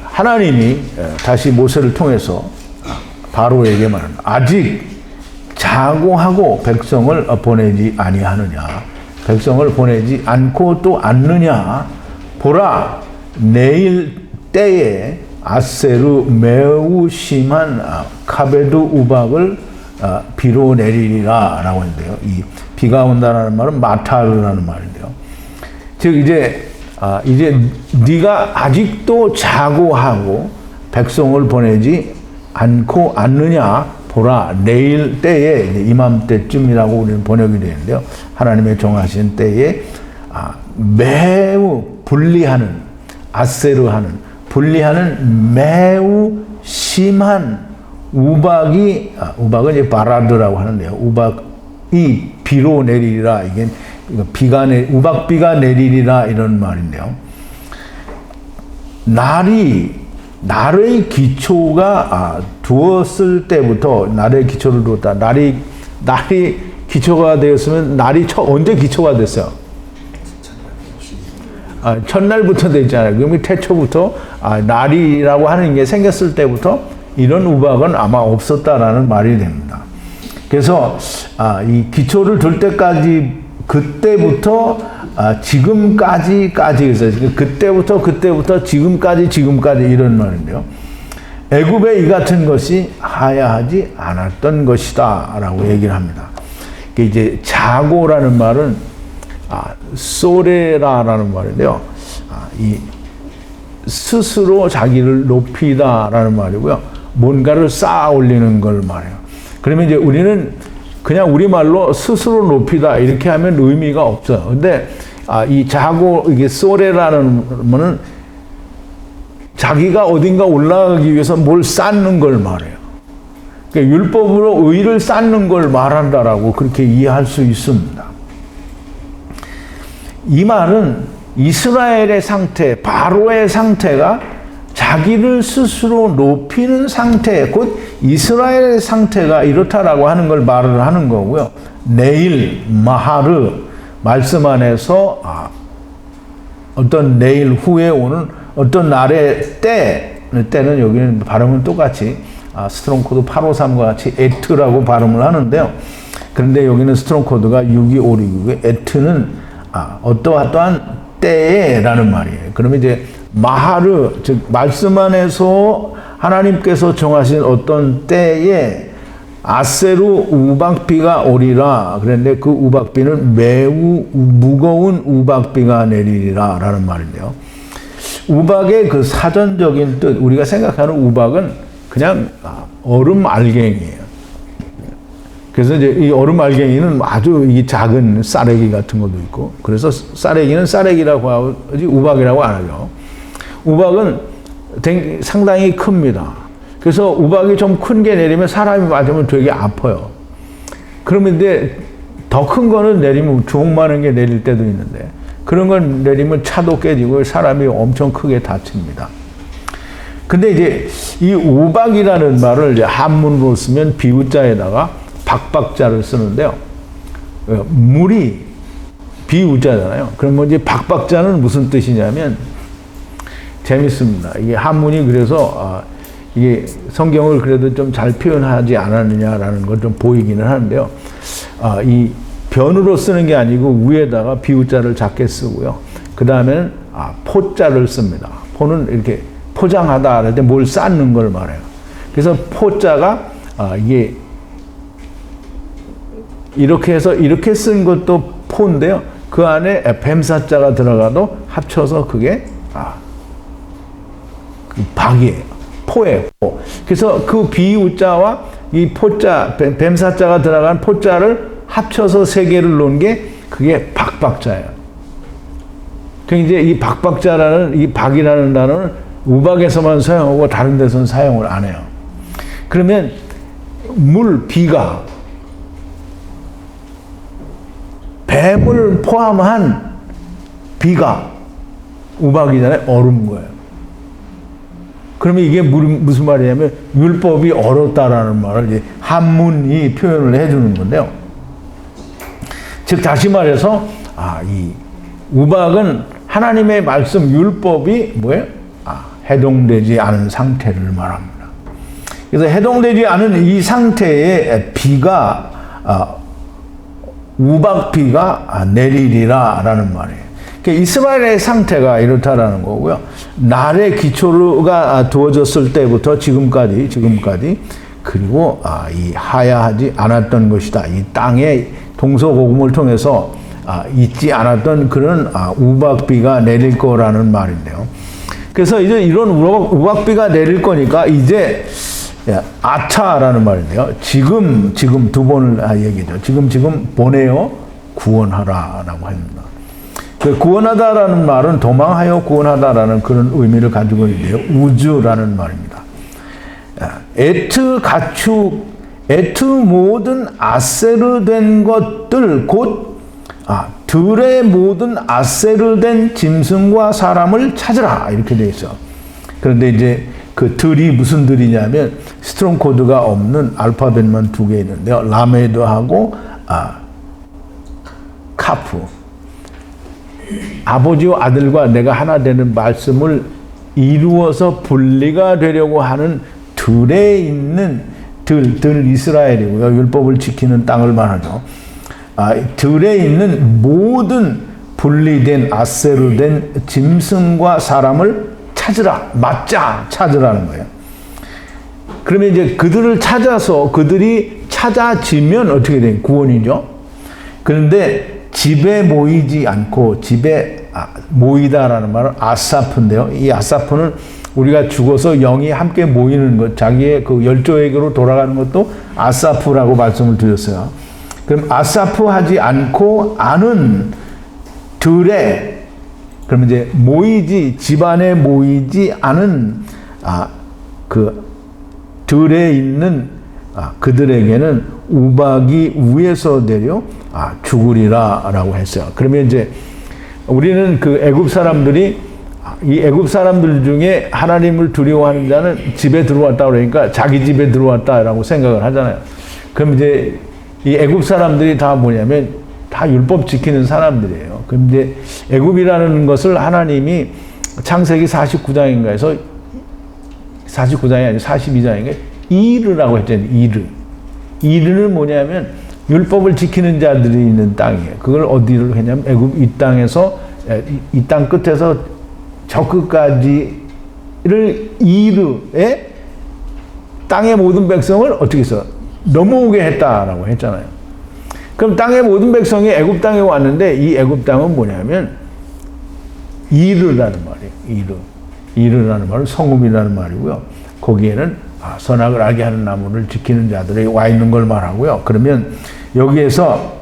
S1: 하나님이 다시 모세를 통해서 바로에게 말합니다. 아직 자고하고 백성을 보내지 아니하느냐, 백성을 보내지 않고 또 않느냐. 보라, 내일 때에 아세르 매우 심한 카베드 우박을 비로 내리리라 라고 했는데요. 이 비가 온다는 말은 마타르라는 말인데요. 즉 이제 네가 아직도 자고하고 백성을 보내지 않고 않느냐. 보라, 내일 때에, 이맘때쯤이라고 우리는 번역이 되는데요. 하나님의 정하신 때에 매우 분리하는, 아세르하는, 분리하는 매우 심한 우박은 이제 바라드라고 하는데요. 우박이 비로 내리리라. 이게 우박비가 내리리라 이런 말인데요. 날의 기초가 두었을 때부터, 날의 기초를 두었다. 날이 기초가 되었으면 날이 언제 기초가 됐어요? 첫날부터 됐잖아요. 그러면 태초부터 날이라고 하는 게 생겼을 때부터 이런 우박은 아마 없었다라는 말이 됩니다. 그래서 이 기초를 둘 때까지, 그때부터 지금까지 그래서 그때부터 지금까지 이런 말인데요. 애굽에 이 같은 것이 하야하지 않았던 것이다라고 얘기를 합니다. 이제 자고라는 말은 소레라라는 말인데요. 이 스스로 자기를 높이다라는 말이고요. 뭔가를 쌓아 올리는 걸 말해요. 그러면 이제 우리는 그냥 우리말로 스스로 높이다 이렇게 하면 의미가 없어요. 근데 이 자고, 이게 소레라는 말은 자기가 어딘가 올라가기 위해서 뭘 쌓는 걸 말해요. 그러니까 율법으로 의를 쌓는 걸 말한다라고 그렇게 이해할 수 있습니다. 이 말은 이스라엘의 상태, 바로의 상태가 자기를 스스로 높이는 상태, 곧 이스라엘의 상태가 이렇다라고 하는 걸 말을 하는 거고요. 내일, 마하르, 말씀 안에서 어떤 내일 후에 오는 어떤 날의 때는 여기는 발음은 똑같이 스트롱 코드 853과 같이 에트라고 발음을 하는데요. 그런데 여기는 스트롱 코드가 62566에 에트는 어떠한 때에 라는 말이에요. 그러면 이제 마하르, 즉 말씀 안에서 하나님께서 정하신 어떤 때에 아세루 우박비가 오리라. 그런데 그 우박비는 매우 무거운 우박비가 내리리라 라는 말인데요. 우박의 그 사전적인 뜻, 우리가 생각하는 우박은 그냥 얼음 알갱이에요. 그래서 이제 이 얼음 알갱이는 아주 이 작은 쌀래기 같은 것도 있고, 그래서 쌀래기는 쌀래기라고 하지 우박이라고 안 하죠. 우박은 상당히 큽니다. 그래서 우박이 좀 큰 게 내리면 사람이 맞으면 되게 아파요. 그러면 이제 더 큰 거는 내리면 주먹 많은 게 내릴 때도 있는데, 그런 건 내리면 차도 깨지고 사람이 엄청 크게 다칩니다. 근데 이제 이 우박이라는 말을 이제 한문으로 쓰면 비우자에다가 박박자를 쓰는데요. 물이 비우자잖아요. 그러면 이제 박박자는 무슨 뜻이냐면 재밌습니다. 이게 한문이 그래서 이게 성경을 그래도 좀 잘 표현하지 않았느냐라는 걸 좀 보이기는 하는데요. 이 변으로 쓰는 게 아니고 위에다가 비우자를 작게 쓰고요. 그 다음에는 포자를 씁니다. 포는 이렇게 포장하다 할 때 뭘 쌓는 걸 말해요. 그래서 포자가 이게 이렇게 해서 이렇게 쓴 것도 포인데요. 그 안에 뱀사자가 들어가도 합쳐서 그게 그 박이에요. 포예요. 포. 그래서 그 비우자와 이 포자, 뱀사자가 들어간 포자를 합쳐서 세 개를 놓은 게 그게 박박자예요. 그러니까 이제 이 박박자라는 이 박이라는 단어는 우박에서만 사용하고 다른 데서는 사용을 안 해요. 그러면 비가 뱀을 포함한 비가 우박이잖아요. 얼음 거예요. 그러면 이게 무슨 말이냐면 율법이 얼었다라는 말을 이제 한문이 표현을 해주는 건데요. 즉 다시 말해서 이 우박은 하나님의 말씀 율법이 뭐예요? 해동되지 않은 상태를 말합니다. 그래서 해동되지 않은 이 상태에 비가 우박비가 내리리라 라는 말이에요. 이스라엘의 상태가 이렇다라는 거고요. 날의 기초가 두어졌을 때부터 지금까지 그리고 이 하야하지 않았던 것이다. 이 땅에 동서고금을 통해서 있지 않았던 그런 우박비가 내릴 거라는 말인데요. 그래서 이제 이런 우박비가 내릴 거니까 이제 아차라는 말인데요. 지금 두 번을 얘기죠. 지금 보내어 구원하라라고 합니다. 그 구원하다라는 말은 도망하여 구원하다라는 그런 의미를 가지고 있는데요. 우주라는 말입니다. 에트 가축, 에트 모든 아세르된 것들 곧 들의 모든 아세르된 짐승과 사람을 찾으라 이렇게 되어 있어. 그런데 이제 그 들이 무슨 들이냐면 스트롱 코드가 없는 알파벳만 2개 있는데요. 라메드하고 카프. 아버지와 아들과 내가 하나 되는 말씀을 이루어서 분리가 되려고 하는 들에 있는 들 이스라엘이고요. 율법을 지키는 땅을 말하죠. 들에 있는 모든 분리된 아세르된 짐승과 사람을 찾으라, 찾으라는 거예요. 그러면 이제 그들을 찾아서 그들이 찾아지면 어떻게 돼요? 구원이죠. 그런데 집에 모이지 않고 집에 모이다라는 말은 아사프인데요. 이 아사프는 우리가 죽어서 영이 함께 모이는 것, 자기의 그 열조에게로 돌아가는 것도 아사프라고 말씀을 드렸어요. 그럼 아사프 하지 않고 아는 들에, 그러면 이제 집안에 모이지 않은 그 들에 있는 그들에게는 우박이 위에서 내려 죽으리라 라고 했어요. 그러면 이제 우리는 그 애굽 사람들이 이 애굽 사람들 중에 하나님을 두려워하는 자는 집에 들어왔다 그러니까 자기 집에 들어왔다라고 생각을 하잖아요. 그럼 이제 이 애굽 사람들이 다 뭐냐면 다 율법 지키는 사람들이에요. 그럼 이제 애굽이라는 것을 하나님이 창세기 49장인가에서 49장이 아니고 42장인가 이르라고 했잖아요. 이르는 뭐냐면 율법을 지키는 자들이 있는 땅이에요. 그걸 어디로 했냐면 애굽 이 땅에서 이 땅 끝에서 저 끝까지를 이르에 땅의 모든 백성을 어떻게 했어? 넘어오게 했다라고 했잖아요. 그럼 땅의 모든 백성이 애굽 땅에 왔는데 이 애굽 땅은 뭐냐면 이르라는 말이에요. 이르라는 말은 성읍이라는 말이고요. 거기에는 선악을 알게 하는 나무를 지키는 자들이 와 있는 걸 말하고요. 그러면 여기에서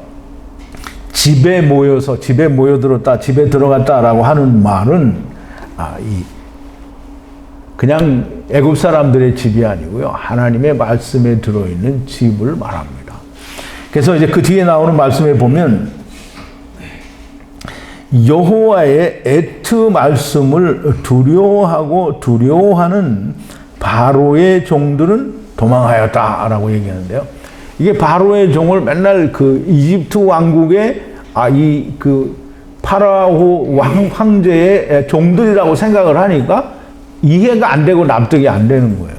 S1: 집에 모여들었다, 집에 들어갔다라고 하는 말은 그냥 애굽 사람들의 집이 아니고요. 하나님의 말씀에 들어있는 집을 말합니다. 그래서 이제 그 뒤에 나오는 말씀에 보면 여호와의 에트 말씀을 두려워하는 바로의 종들은 도망하였다라고 얘기하는데요. 이게 바로의 종을 맨날 그 이집트 왕국의 그 파라오 황제의 종들이라고 생각을 하니까 이해가 안 되고 납득이 안 되는 거예요.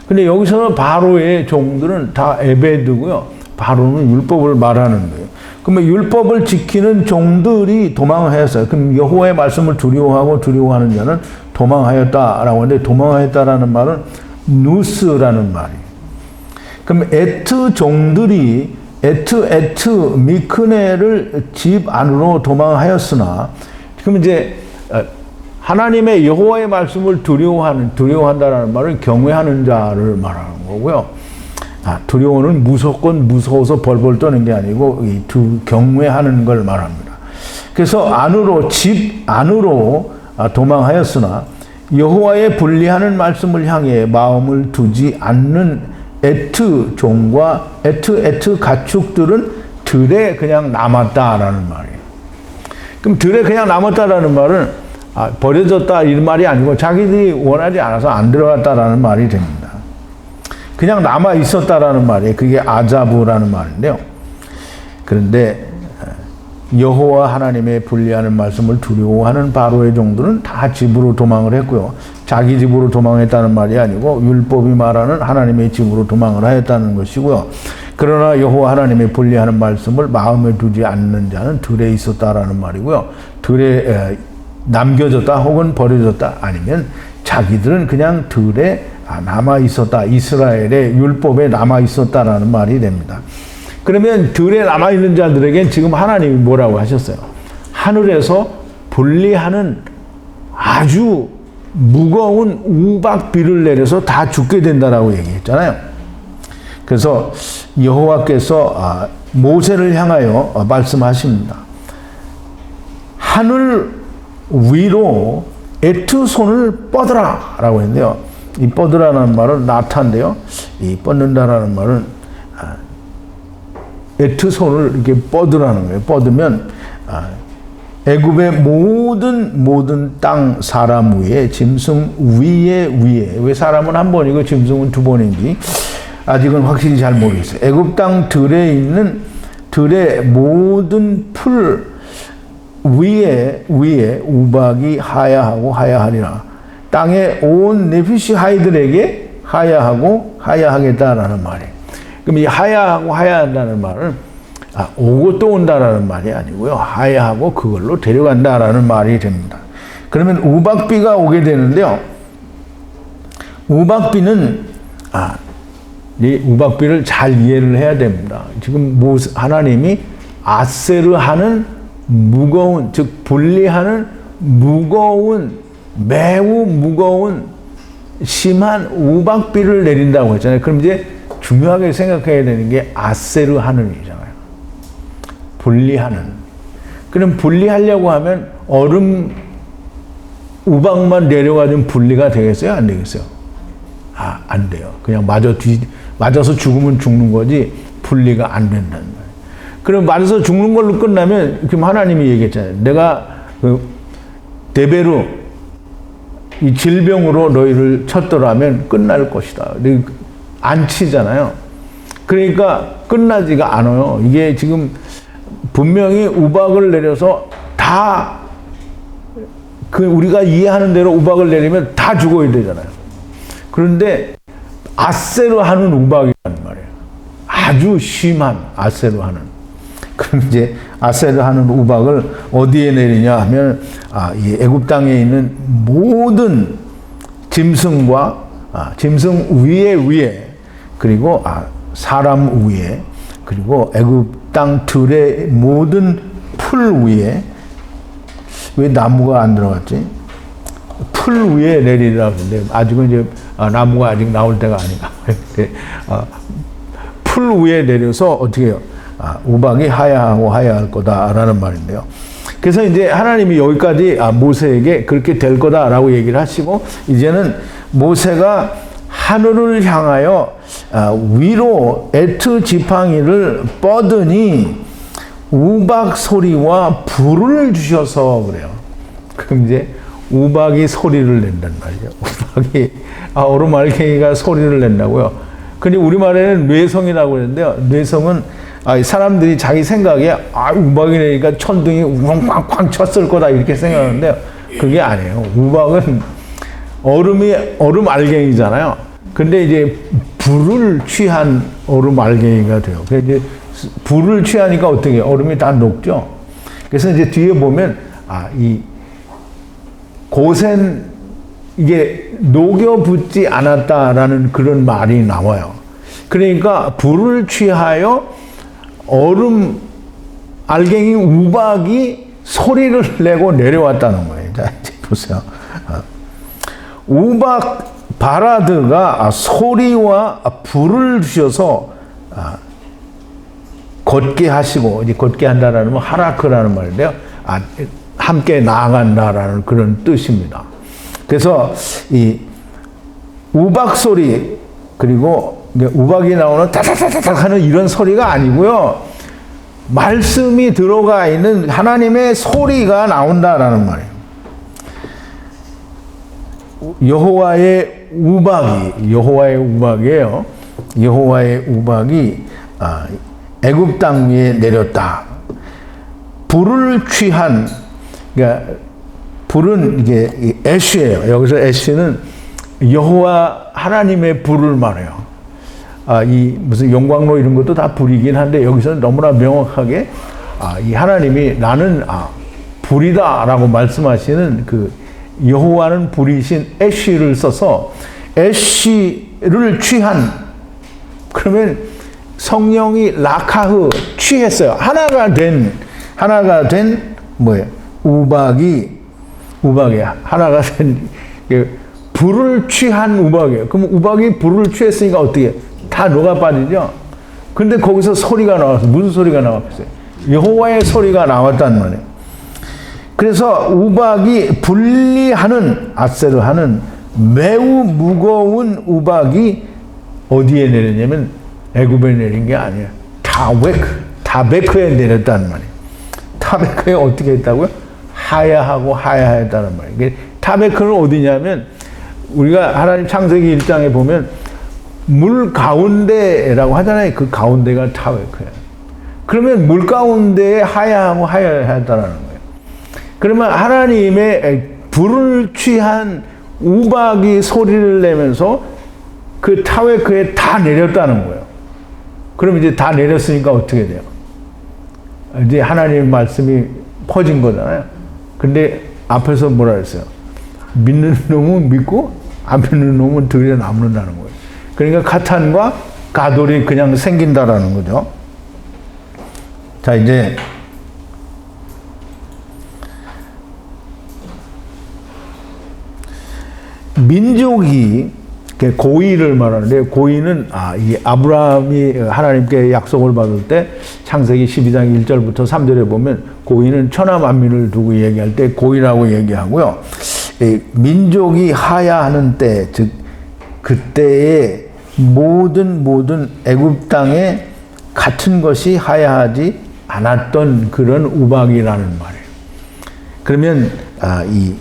S1: 근데 여기서는 바로의 종들은 다 에베드고요. 바로는 율법을 말하는 거예요. 그러면 율법을 지키는 종들이 도망하였어요. 그럼 여호와의 말씀을 두려워하는 자는 도망하였다라고 하는데 도망하였다라는 말은 누스라는 말이에요. 그럼 에트 종들이 에트 미크네를 집 안으로 도망하였으나 그럼 이제 하나님의 여호와의 말씀을 두려워한다라는 말은 경외하는 자를 말하는 거고요. 두려워는 무서워서 벌벌 떠는 게 아니고 경외하는 걸 말합니다. 그래서 집 안으로 도망하였으나 여호와의 분리하는 말씀을 향해 마음을 두지 않는 에트 종과 에트 가축들은 들에 그냥 남았다라는 말이에요. 그럼 들에 그냥 남았다라는 말은 버려졌다 이 말이 아니고 자기들이 원하지 않아서 안 들어갔다라는 말이 됩니다. 그냥 남아 있었다라는 말이에요. 그게 아자부라는 말인데요. 그런데 여호와 하나님의 분리하는 말씀을 두려워하는 바로의 종들은 다 집으로 도망을 했고요. 자기 집으로 도망했다는 말이 아니고 율법이 말하는 하나님의 집으로 도망을 하였다는 것이고요. 그러나 여호와 하나님의 분리하는 말씀을 마음에 두지 않는 자는 들에 있었다라는 말이고요. 들에 남겨졌다 혹은 버려졌다 아니면 자기들은 그냥 들에 남아 있었다. 이스라엘의 율법에 남아 있었다라는 말이 됩니다. 그러면 들에 남아 있는 자들에겐 지금 하나님이 뭐라고 하셨어요? 하늘에서 분리하는 아주 무거운 우박비를 내려서 다 죽게 된다라고 얘기했잖아요. 그래서 여호와께서 모세를 향하여 말씀하십니다. 하늘 위로 에트 손을 뻗으라 라고 했는데요. 이 뻗으라는 말은 나타인데요. 이 뻗는다라는 말은 에트 손을 이렇게 뻗으라는 거예요. 뻗으면 애굽의 모든 땅 사람 위에 짐승 위에 왜 사람은 한 번이고 짐승은 두 번인지 아직은 확실히 잘 모르겠어요. 애굽 땅 들에 있는 들의 모든 풀 위에 우박이 하야하리라. 땅의 온 네피시 하이들에게 하야하겠다라는 말이에요. 그럼 이 하야한다는 말은 오고 또 온다라는 말이 아니고요. 하야하고 그걸로 데려간다라는 말이 됩니다. 그러면 우박비가 오게 되는데요. 우박비는 이 우박비를 잘 이해를 해야 됩니다. 지금 하나님이 아세르하는 무거운, 즉 분리하는 매우 무거운 심한 우박비를 내린다고 했잖아요. 그럼 이제 중요하게 생각해야 되는 게 아세르하는이잖아요. 분리하는. 그럼 분리하려고 하면 얼음 우박만 내려가지고 분리가 되겠어요? 안 되겠어요? 안 돼요. 그냥 맞아서 죽으면 죽는 거지 분리가 안 된다는 거예요. 그럼 맞아서 죽는 걸로 끝나면 그럼 하나님이 얘기했잖아요. 내가 그 대배로 이 질병으로 너희를 쳤더라면 끝날 것이다. 안 치잖아요. 그러니까 끝나지가 않아요. 이게 지금 분명히 우박을 내려서 다 그 우리가 이해하는 대로 우박을 내리면 다 죽어야 되잖아요. 그런데 아세로 하는 우박이란 말이에요. 아주 심한 아세로 하는. 그럼 이제 아세로 하는 우박을 어디에 내리냐 하면 이 애굽 땅에 있는 모든 짐승과 짐승 위에 그리고 사람 위에 그리고 애굽 땅 들의 모든 풀 위에 왜 나무가 안 들어갔지? 풀 위에 내리라 그러는데 아직은 이제 나무가 아직 나올 때가 아닌가. 풀 위에 내려서 어떻게 해요? 우박이 하야하고 하야할 거다라는 말인데요. 그래서 이제 하나님이 여기까지 모세에게 그렇게 될 거다라고 얘기를 하시고 이제는 모세가 하늘을 향하여 위로 에트 지팡이를 뻗으니 우박 소리와 불을 주셔서 그래요. 그럼 이제 우박이 소리를 낸단 말이죠. 우박이 오르말갱이가 소리를 낸다고요. 근데 우리말에는 뇌성이라고 그러는데요. 뇌성은 사람들이 자기 생각에 우박이 내니까 천둥이 꽝꽝 쳤을 거다 이렇게 생각하는데요. 그게 아니에요. 우박은 얼음 알갱이잖아요. 근데 이제 불을 취한 얼음 알갱이가 돼요. 그래서 이제 불을 취하니까 어떻게 해요? 얼음이 다 녹죠. 그래서 이제 뒤에 보면 이 고센 이게 녹여 붙지 않았다라는 그런 말이 나와요. 그러니까 불을 취하여 얼음 알갱이 우박이 소리를 내고 내려왔다는 거예요. 자, 이제 보세요. 우박 바라드가 소리와 불을 주셔서 걷게 하시고, 이제 걷게 한다라는 건 하라크라는 말인데요. 함께 나아간다라는 그런 뜻입니다. 그래서 이 우박 소리, 그리고 우박이 나오는 타타타타 하는 이런 소리가 아니고요. 말씀이 들어가 있는 하나님의 소리가 나온다라는 말이에요. 여호와의 우박이에요. 여호와의 우박이 애굽 땅 위에 내렸다. 불을 취한, 그러니까 불은 이게 애쉬예요. 여기서 애쉬는 여호와 하나님의 불을 말해요. 이 무슨 영광로 이런 것도 다 불이긴 한데 여기서는 너무나 명확하게 이 하나님이 나는 불이다라고 말씀하시는 그 여호와는 불이신 애쉬를 써서 애쉬를 취한, 그러면 성령이 라카흐 취했어요. 하나가 된 뭐예요? 우박이 하나가 된 불을 취한 우박이에요. 그럼 우박이 불을 취했으니까 어떻게 해요? 다 녹아 빠지죠. 근데 거기서 소리가 나왔어요. 무슨 소리가 나왔어요? 여호와의 소리가 나왔단 말이에요. 그래서 우박이 분리하는 아세르 하는 매우 무거운 우박이 어디에 내렸냐면 애굽에 내린 게 아니에요. 다베크에 내렸다는 말이에요. 타베크에 어떻게 했다고요? 하야하고 하야했다는 말이에요. 타베크는 어디냐면 우리가 하나님 창세기 1장에 보면 물 가운데라고 하잖아요. 그 가운데가 타베크예요. 그러면 물 가운데에 하야하고 하야했다는 거예요. 그러면 하나님의 불을 취한 우박이 소리를 내면서 그 타베크에 다 내렸다는 거예요. 그럼 이제 다 내렸으니까 어떻게 돼요? 이제 하나님의 말씀이 퍼진 거잖아요. 근데 앞에서 뭐라 그랬어요? 믿는 놈은 믿고 안 믿는 놈은 들여 남는다는 거예요. 그러니까 가탄과 가돌이 그냥 생긴다라는 거죠. 자, 이제 민족이 고의를 말하는데, 고의는 이 아브라함이 하나님께 약속을 받을 때 창세기 12장 1절부터 3절에 보면 고의는 천하 만민을 두고 얘기할 때 고의라고 얘기하고요. 민족이 하야하는 때, 즉 그때에 모든 애굽 땅에 같은 것이 하야하지 않았던 그런 우박이라는 말이에요. 그러면 이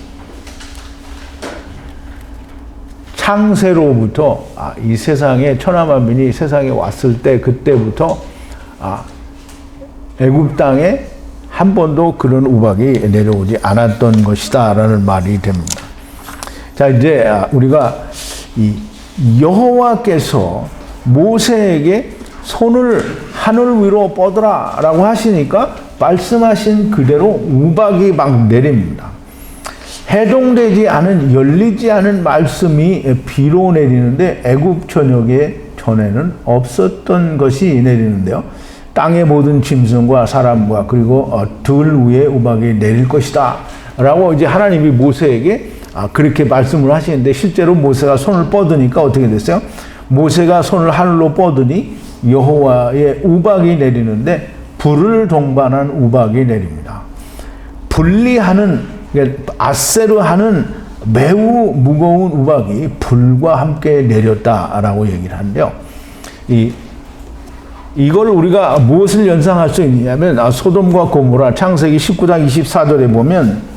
S1: 창세로부터 이 세상에 천하만민이 세상에 왔을 때 그때부터 애굽 땅에 한 번도 그런 우박이 내려오지 않았던 것이다라는 말이 됩니다. 자, 이제 우리가 이 여호와께서 모세에게 손을 하늘 위로 뻗으라라고 하시니까 말씀하신 그대로 우박이 막 내립니다. 해동되지 않은, 열리지 않은 말씀이 비로 내리는데 애굽 전역에 전에는 없었던 것이 내리는데요. 땅의 모든 짐승과 사람과 그리고 들 위에 우박이 내릴 것이다 라고 이제 하나님이 모세에게 그렇게 말씀을 하시는데, 실제로 모세가 손을 뻗으니까 어떻게 됐어요? 모세가 손을 하늘로 뻗으니 여호와의 우박이 내리는데 불을 동반한 우박이 내립니다. 분리하는, 아세르하는 매우 무거운 우박이 불과 함께 내렸다라고 얘기를 하는데요. 이걸 우리가 무엇을 연상할 수 있냐면 소돔과 고모라, 창세기 19장 24절에 보면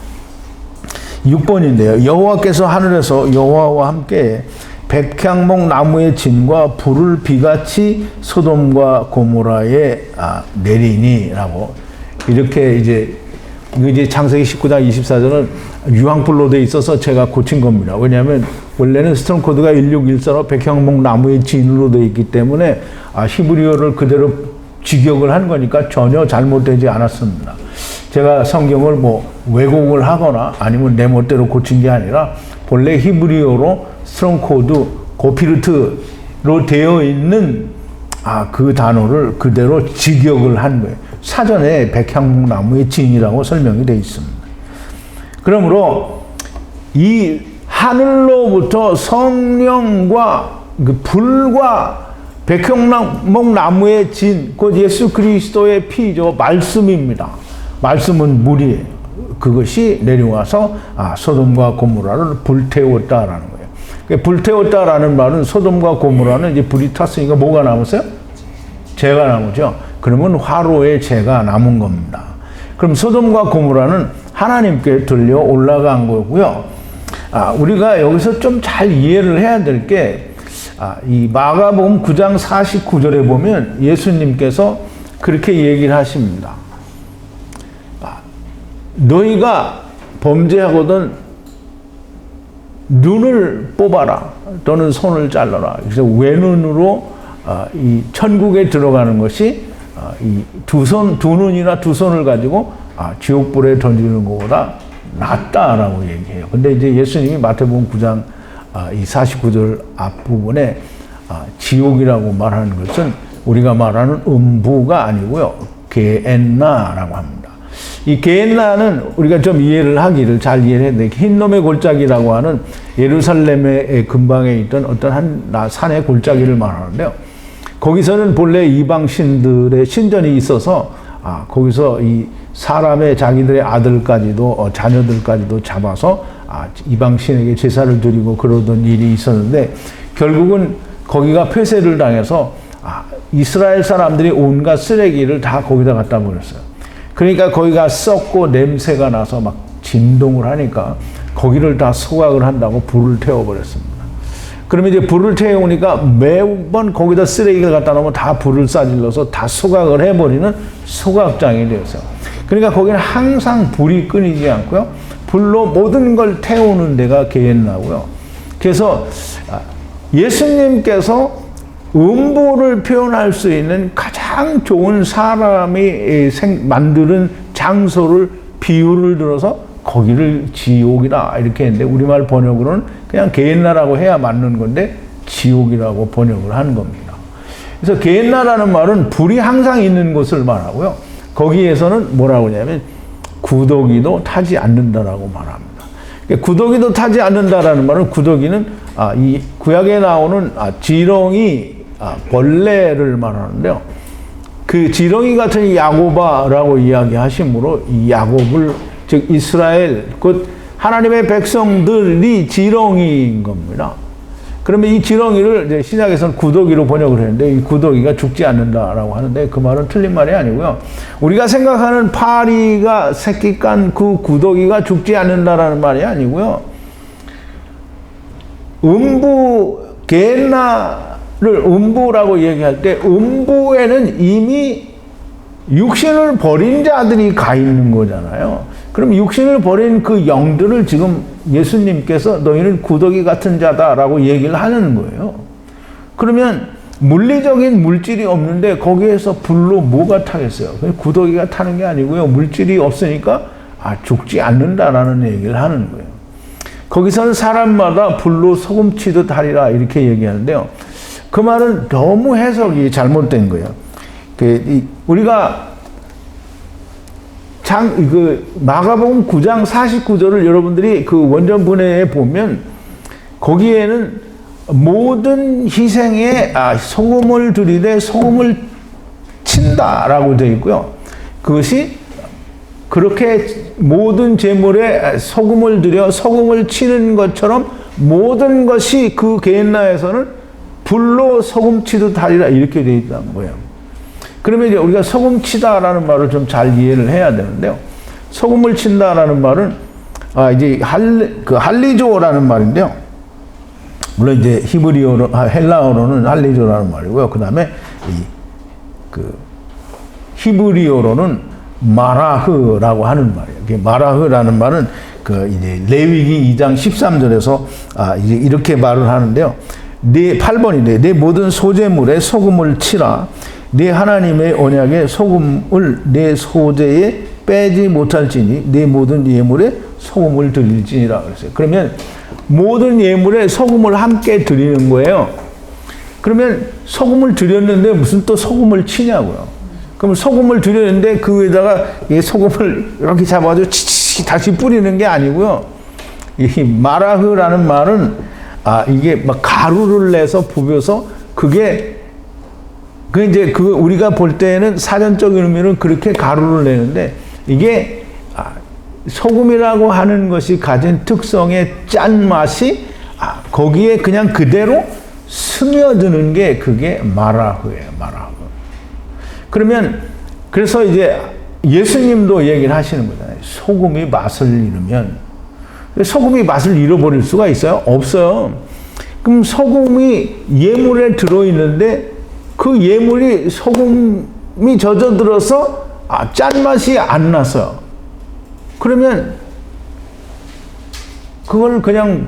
S1: 6번인데요. 여호와께서 하늘에서 여호와와 함께 백향목 나무의 진과 불을 비같이 소돔과 고모라에 내리니라고, 이렇게 이제 창세기 19장 24절은 유황불로 돼 있어서 제가 고친 겁니다. 왜냐하면 원래는 스트롱 코드가 1614로 백향목 나무의 진으로 돼 있기 때문에 히브리어를 그대로 직역을 한 거니까 전혀 잘못되지 않았습니다. 제가 성경을 뭐 왜곡을 하거나 아니면 내 멋대로 고친 게 아니라 본래 히브리어로 스트롱 코드 고피르트로 되어 있는 그 단어를 그대로 직역을 한 거예요. 사전에 백향목 나무의 진이라고 설명이 되어 있습니다. 그러므로 이 하늘로부터 성령과 그 불과 백향목 나무의 진, 곧 예수 그리스도의 피죠. 말씀입니다. 말씀은 물이에요. 그것이 내려와서 소돔과 고모라를 불태웠다라는 거예요. 불태웠다라는 말은 소돔과 고모라는 이제 불이 탔으니까 뭐가 남았어요? 재가 남았죠. 그러면 화로에 재가 남은 겁니다. 그럼 소돔과 고모라는 하나님께 들려 올라간 거고요. 우리가 여기서 좀 잘 이해를 해야 될 게, 이 마가복음 9장 49절에 보면 예수님께서 그렇게 얘기를 하십니다. 너희가 범죄하거든 눈을 뽑아라 또는 손을 잘라라. 그래서 외눈으로 이 천국에 들어가는 것이 이 두 눈이나 두 손을 가지고 지옥불에 던지는 것보다 낫다라고 얘기해요. 근데 이제 예수님이 마태복음 9장 이 49절 앞부분에 지옥이라고 말하는 것은 우리가 말하는 음부가 아니고요, 게엔나라고 합니다. 이 게엔나는 우리가 좀 이해를 하기를 잘 이해를 해야 돼. 흰놈의 골짜기라고 하는 예루살렘의 근방에 있던 어떤 한 산의 골짜기를 말하는데요. 거기서는 본래 이방 신들의 신전이 있어서 거기서 이 사람의 자기들의 아들까지도 자녀들까지도 잡아서 이방 신에게 제사를 드리고 그러던 일이 있었는데, 결국은 거기가 폐쇄를 당해서 이스라엘 사람들이 온갖 쓰레기를 다 거기다 갖다 버렸어요. 그러니까 거기가 썩고 냄새가 나서 막 진동을 하니까 거기를 다 소각을 한다고 불을 태워버렸습니다. 그러면 이제 불을 태우니까 매번 거기다 쓰레기를 갖다 놓으면 다 불을 싸질러서 다 소각을 해버리는 소각장이 되었어요. 그러니까 거기는 항상 불이 끊이지 않고요, 불로 모든 걸 태우는 데가 게엔나고요. 그래서 예수님께서 음부를 표현할 수 있는 가장 좋은 사람이 만드는 장소를 비유를 들어서 거기를 지옥이다 이렇게 했는데, 우리말 번역으로는 그냥 게엔나라고 해야 맞는 건데 지옥이라고 번역을 하는 겁니다. 그래서 게엔나라는 말은 불이 항상 있는 곳을 말하고요, 거기에서는 뭐라고 하냐면 구더기도 타지 않는다라고 말합니다. 구더기도 타지 않는다라는 말은, 구더기는 이 구약에 나오는 지렁이 벌레를 말하는데요. 그 지렁이 같은 야고바라고 이야기하시므로 이 야곱을, 즉 이스라엘 곧 하나님의 백성들이 지렁이인 겁니다. 그러면 이 지렁이를 이제 신약에서는 구더기로 번역을 했는데 이 구더기가 죽지 않는다라고 하는데 그 말은 틀린 말이 아니고요. 우리가 생각하는 파리가 새끼 깐 그 구더기가 죽지 않는다라는 말이 아니고요. 게hen나를 음부라고 얘기할 때 음부에는 이미 육신을 버린 자들이 가 있는 거잖아요. 그럼 육신을 버린 그 영들을 지금 예수님께서 너희는 구더기 같은 자다라고 얘기를 하는 거예요. 그러면 물리적인 물질이 없는데 거기에서 불로 뭐가 타겠어요? 구더기가 타는 게 아니고요. 물질이 없으니까 죽지 않는다라는 얘기를 하는 거예요. 거기서는 사람마다 불로 소금 치듯 하리라 이렇게 얘기하는데요. 그 말은 너무 해석이 잘못된 거예요. 우리가 마가복음 9장 49절을 여러분들이 그 원전 분해에 보면 거기에는 모든 희생에 소금을 들이되 소금을 친다라고 되어 있고요. 그것이 그렇게 모든 제물에 소금을 들여 소금을 치는 것처럼 모든 것이 그 게hen나에서는 불로 소금 치듯 하리라 이렇게 되어 있다는 거예요. 그러면 이제 우리가 소금 치다라는 말을 좀 잘 이해를 해야 되는데요. 소금을 친다라는 말은 이제 할리조라는 말인데요. 물론 이제 헬라어로는 할리조라는 말이고요. 그 다음에 히브리어로는 마라흐라고 하는 말이에요. 마라흐라는 말은 이제 레위기 2장 13절에서 이제 이렇게 말을 하는데요. 8번인데 내 모든 소재물에 소금을 치라. 내 하나님의 언약에 소금을 내 소재에 빼지 못할지니 내 모든 예물에 소금을 드릴지니라 그랬어요. 그러면 모든 예물에 소금을 함께 드리는 거예요. 그러면 소금을 드렸는데 무슨 또 소금을 치냐고요. 그럼 소금을 드렸는데 그 위에다가 이 소금을 이렇게 잡아가지고 치치 다시 뿌리는 게 아니고요. 이 마라흐라는 말은 이게 막 가루를 내서 부벼서 그게 이제 우리가 볼 때는 사전적인 의미는 그렇게 가루를 내는데 이게 소금이라고 하는 것이 가진 특성의 짠맛이 거기에 그냥 그대로 스며드는 게 그게 마라흐예요. 마라흐. 그러면 그래서 이제 예수님도 얘기를 하시는 거잖아요. 소금이 맛을 잃으면 소금이 맛을 잃어버릴 수가 있어요? 없어요. 그럼 소금이 예물에 들어있는데 그 예물이 소금이 젖어들어서 짠맛이 안 났어요. 그러면 그걸 그냥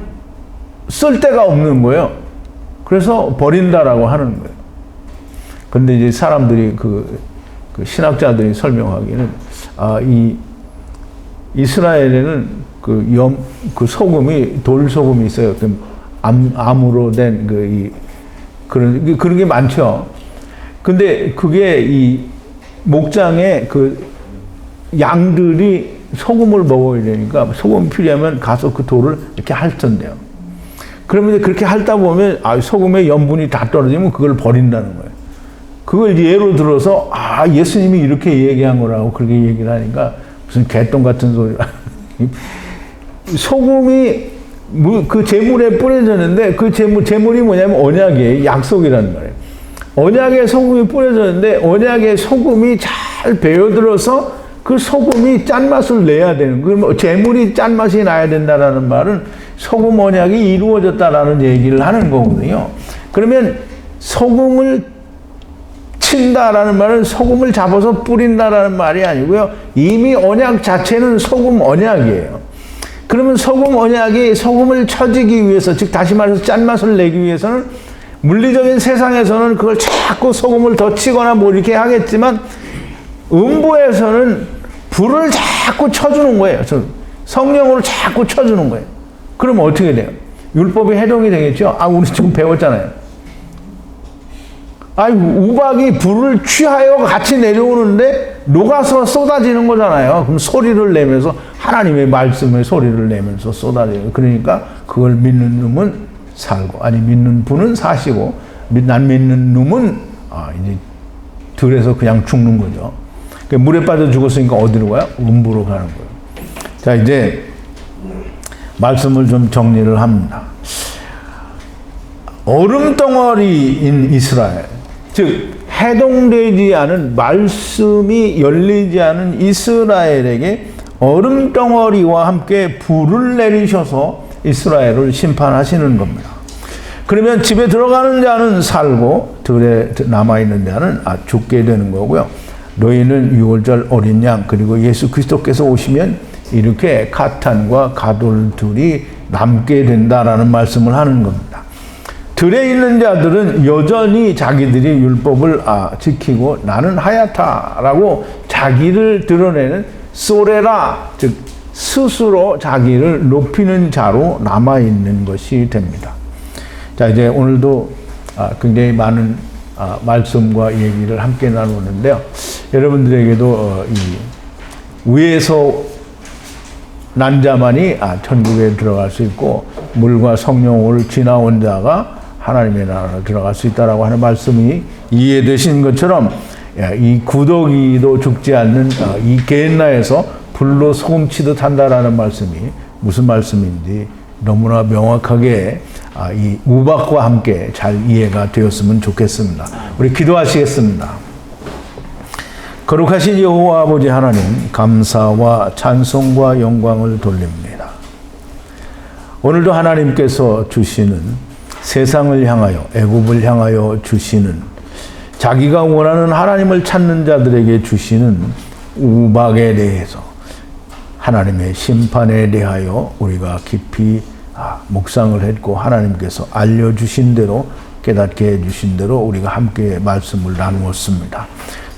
S1: 쓸 데가 없는 거예요. 그래서 버린다라고 하는 거예요. 근데 이제 사람들이 그 신학자들이 설명하기는 이 이스라엘에는 그 소금이 돌 소금이 있어요. 암으로 된 그런 게 많죠. 근데 그게 이 목장에 양들이 소금을 먹어야 되니까 소금이 필요하면 가서 그 돌을 이렇게 핥던데요. 그러면 그렇게 핥다 보면 소금의 염분이 다 떨어지면 그걸 버린다는 거예요. 그걸 예로 들어서 예수님이 이렇게 얘기한 거라고 그렇게 얘기를 하니까 무슨 개똥 같은 소리라. 소금이 그 제물에 뿌려졌는데 그 제물이 뭐냐면 언약이에요. 약속이라는 말이에요. 언약에 소금이 뿌려졌는데 언약에 소금이 잘 배어들어서 그 소금이 짠맛을 내야 되는 거예요. 그럼 제물이 짠맛이 나야 된다라는 말은 소금 언약이 이루어졌다라는 얘기를 하는 거거든요. 그러면 소금을 친다라는 말은 소금을 잡아서 뿌린다라는 말이 아니고요. 이미 언약 자체는 소금 언약이에요. 그러면 소금 언약이 소금을 쳐지기 위해서, 즉 다시 말해서 짠맛을 내기 위해서는 물리적인 세상에서는 그걸 자꾸 소금을 더 치거나 뭐 이렇게 하겠지만 음부에서는 불을 자꾸 쳐주는 거예요. 성령으로 자꾸 쳐주는 거예요. 그러면 어떻게 돼요? 율법이 해동이 되겠죠? 우리 지금 배웠잖아요. 우박이 불을 취하여 같이 내려오는데 녹아서 쏟아지는 거잖아요. 그럼 소리를 내면서 하나님의 말씀의 소리를 내면서 쏟아져요. 그러니까 그걸 믿는 놈은 살고, 믿는 분은 사시고, 안 믿는 놈은 이제 들에서 그냥 죽는 거죠. 물에 빠져 죽었으니까 어디로 가요? 음부로 가는 거예요. 자, 이제 말씀을 좀 정리를 합니다. 얼음덩어리인 이스라엘, 즉 해동되지 않은, 말씀이 열리지 않은 이스라엘에게 얼음덩어리와 함께 불을 내리셔서 이스라엘을 심판하시는 겁니다. 그러면 집에 들어가는 자는 살고 들에 남아있는 자는 죽게 되는 거고요. 너희는 유월절 어린 양, 그리고 예수 그리스도께서 오시면 이렇게 가탄과 가돌들이 남게 된다라는 말씀을 하는 겁니다. 들에 있는 자들은 여전히 자기들이 율법을 지키고 나는 하얗다라고 자기를 드러내는 소레라, 즉 스스로 자기를 높이는 자로 남아있는 것이 됩니다. 자, 이제 오늘도 굉장히 많은 말씀과 얘기를 함께 나누는데요. 여러분들에게도 이 위에서 난 자만이 천국에 들어갈 수 있고 물과 성령을 지나온 자가 하나님의 나라로 들어갈 수 있다라고 하는 말씀이 이해되신 것처럼, 이 구더기도 죽지 않는 이 게hen나에서 불로 소금치듯 한다라는 말씀이 무슨 말씀인지 너무나 명확하게 이 우박과 함께 잘 이해가 되었으면 좋겠습니다. 우리 기도하시겠습니다. 거룩하신 여호와 아버지 하나님, 감사와 찬송과 영광을 돌립니다. 오늘도 하나님께서 주시는, 세상을 향하여, 애굽을 향하여 주시는, 자기가 원하는 하나님을 찾는 자들에게 주시는 우박에 대해서, 하나님의 심판에 대하여 우리가 깊이 묵상을 했고, 하나님께서 알려주신 대로, 깨닫게 해주신 대로 우리가 함께 말씀을 나누었습니다.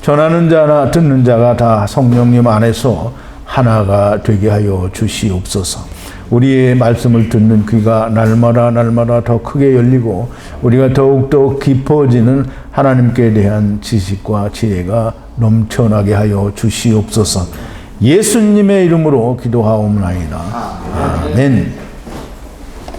S1: 전하는 자나 듣는 자가 다 성령님 안에서 하나가 되게 하여 주시옵소서. 우리의 말씀을 듣는 귀가 날마다 더 크게 열리고 우리가 더욱더 깊어지는 하나님께 대한 지식과 지혜가 넘쳐나게 하여 주시옵소서. 예수님의 이름으로 기도하옵나이다. 아멘.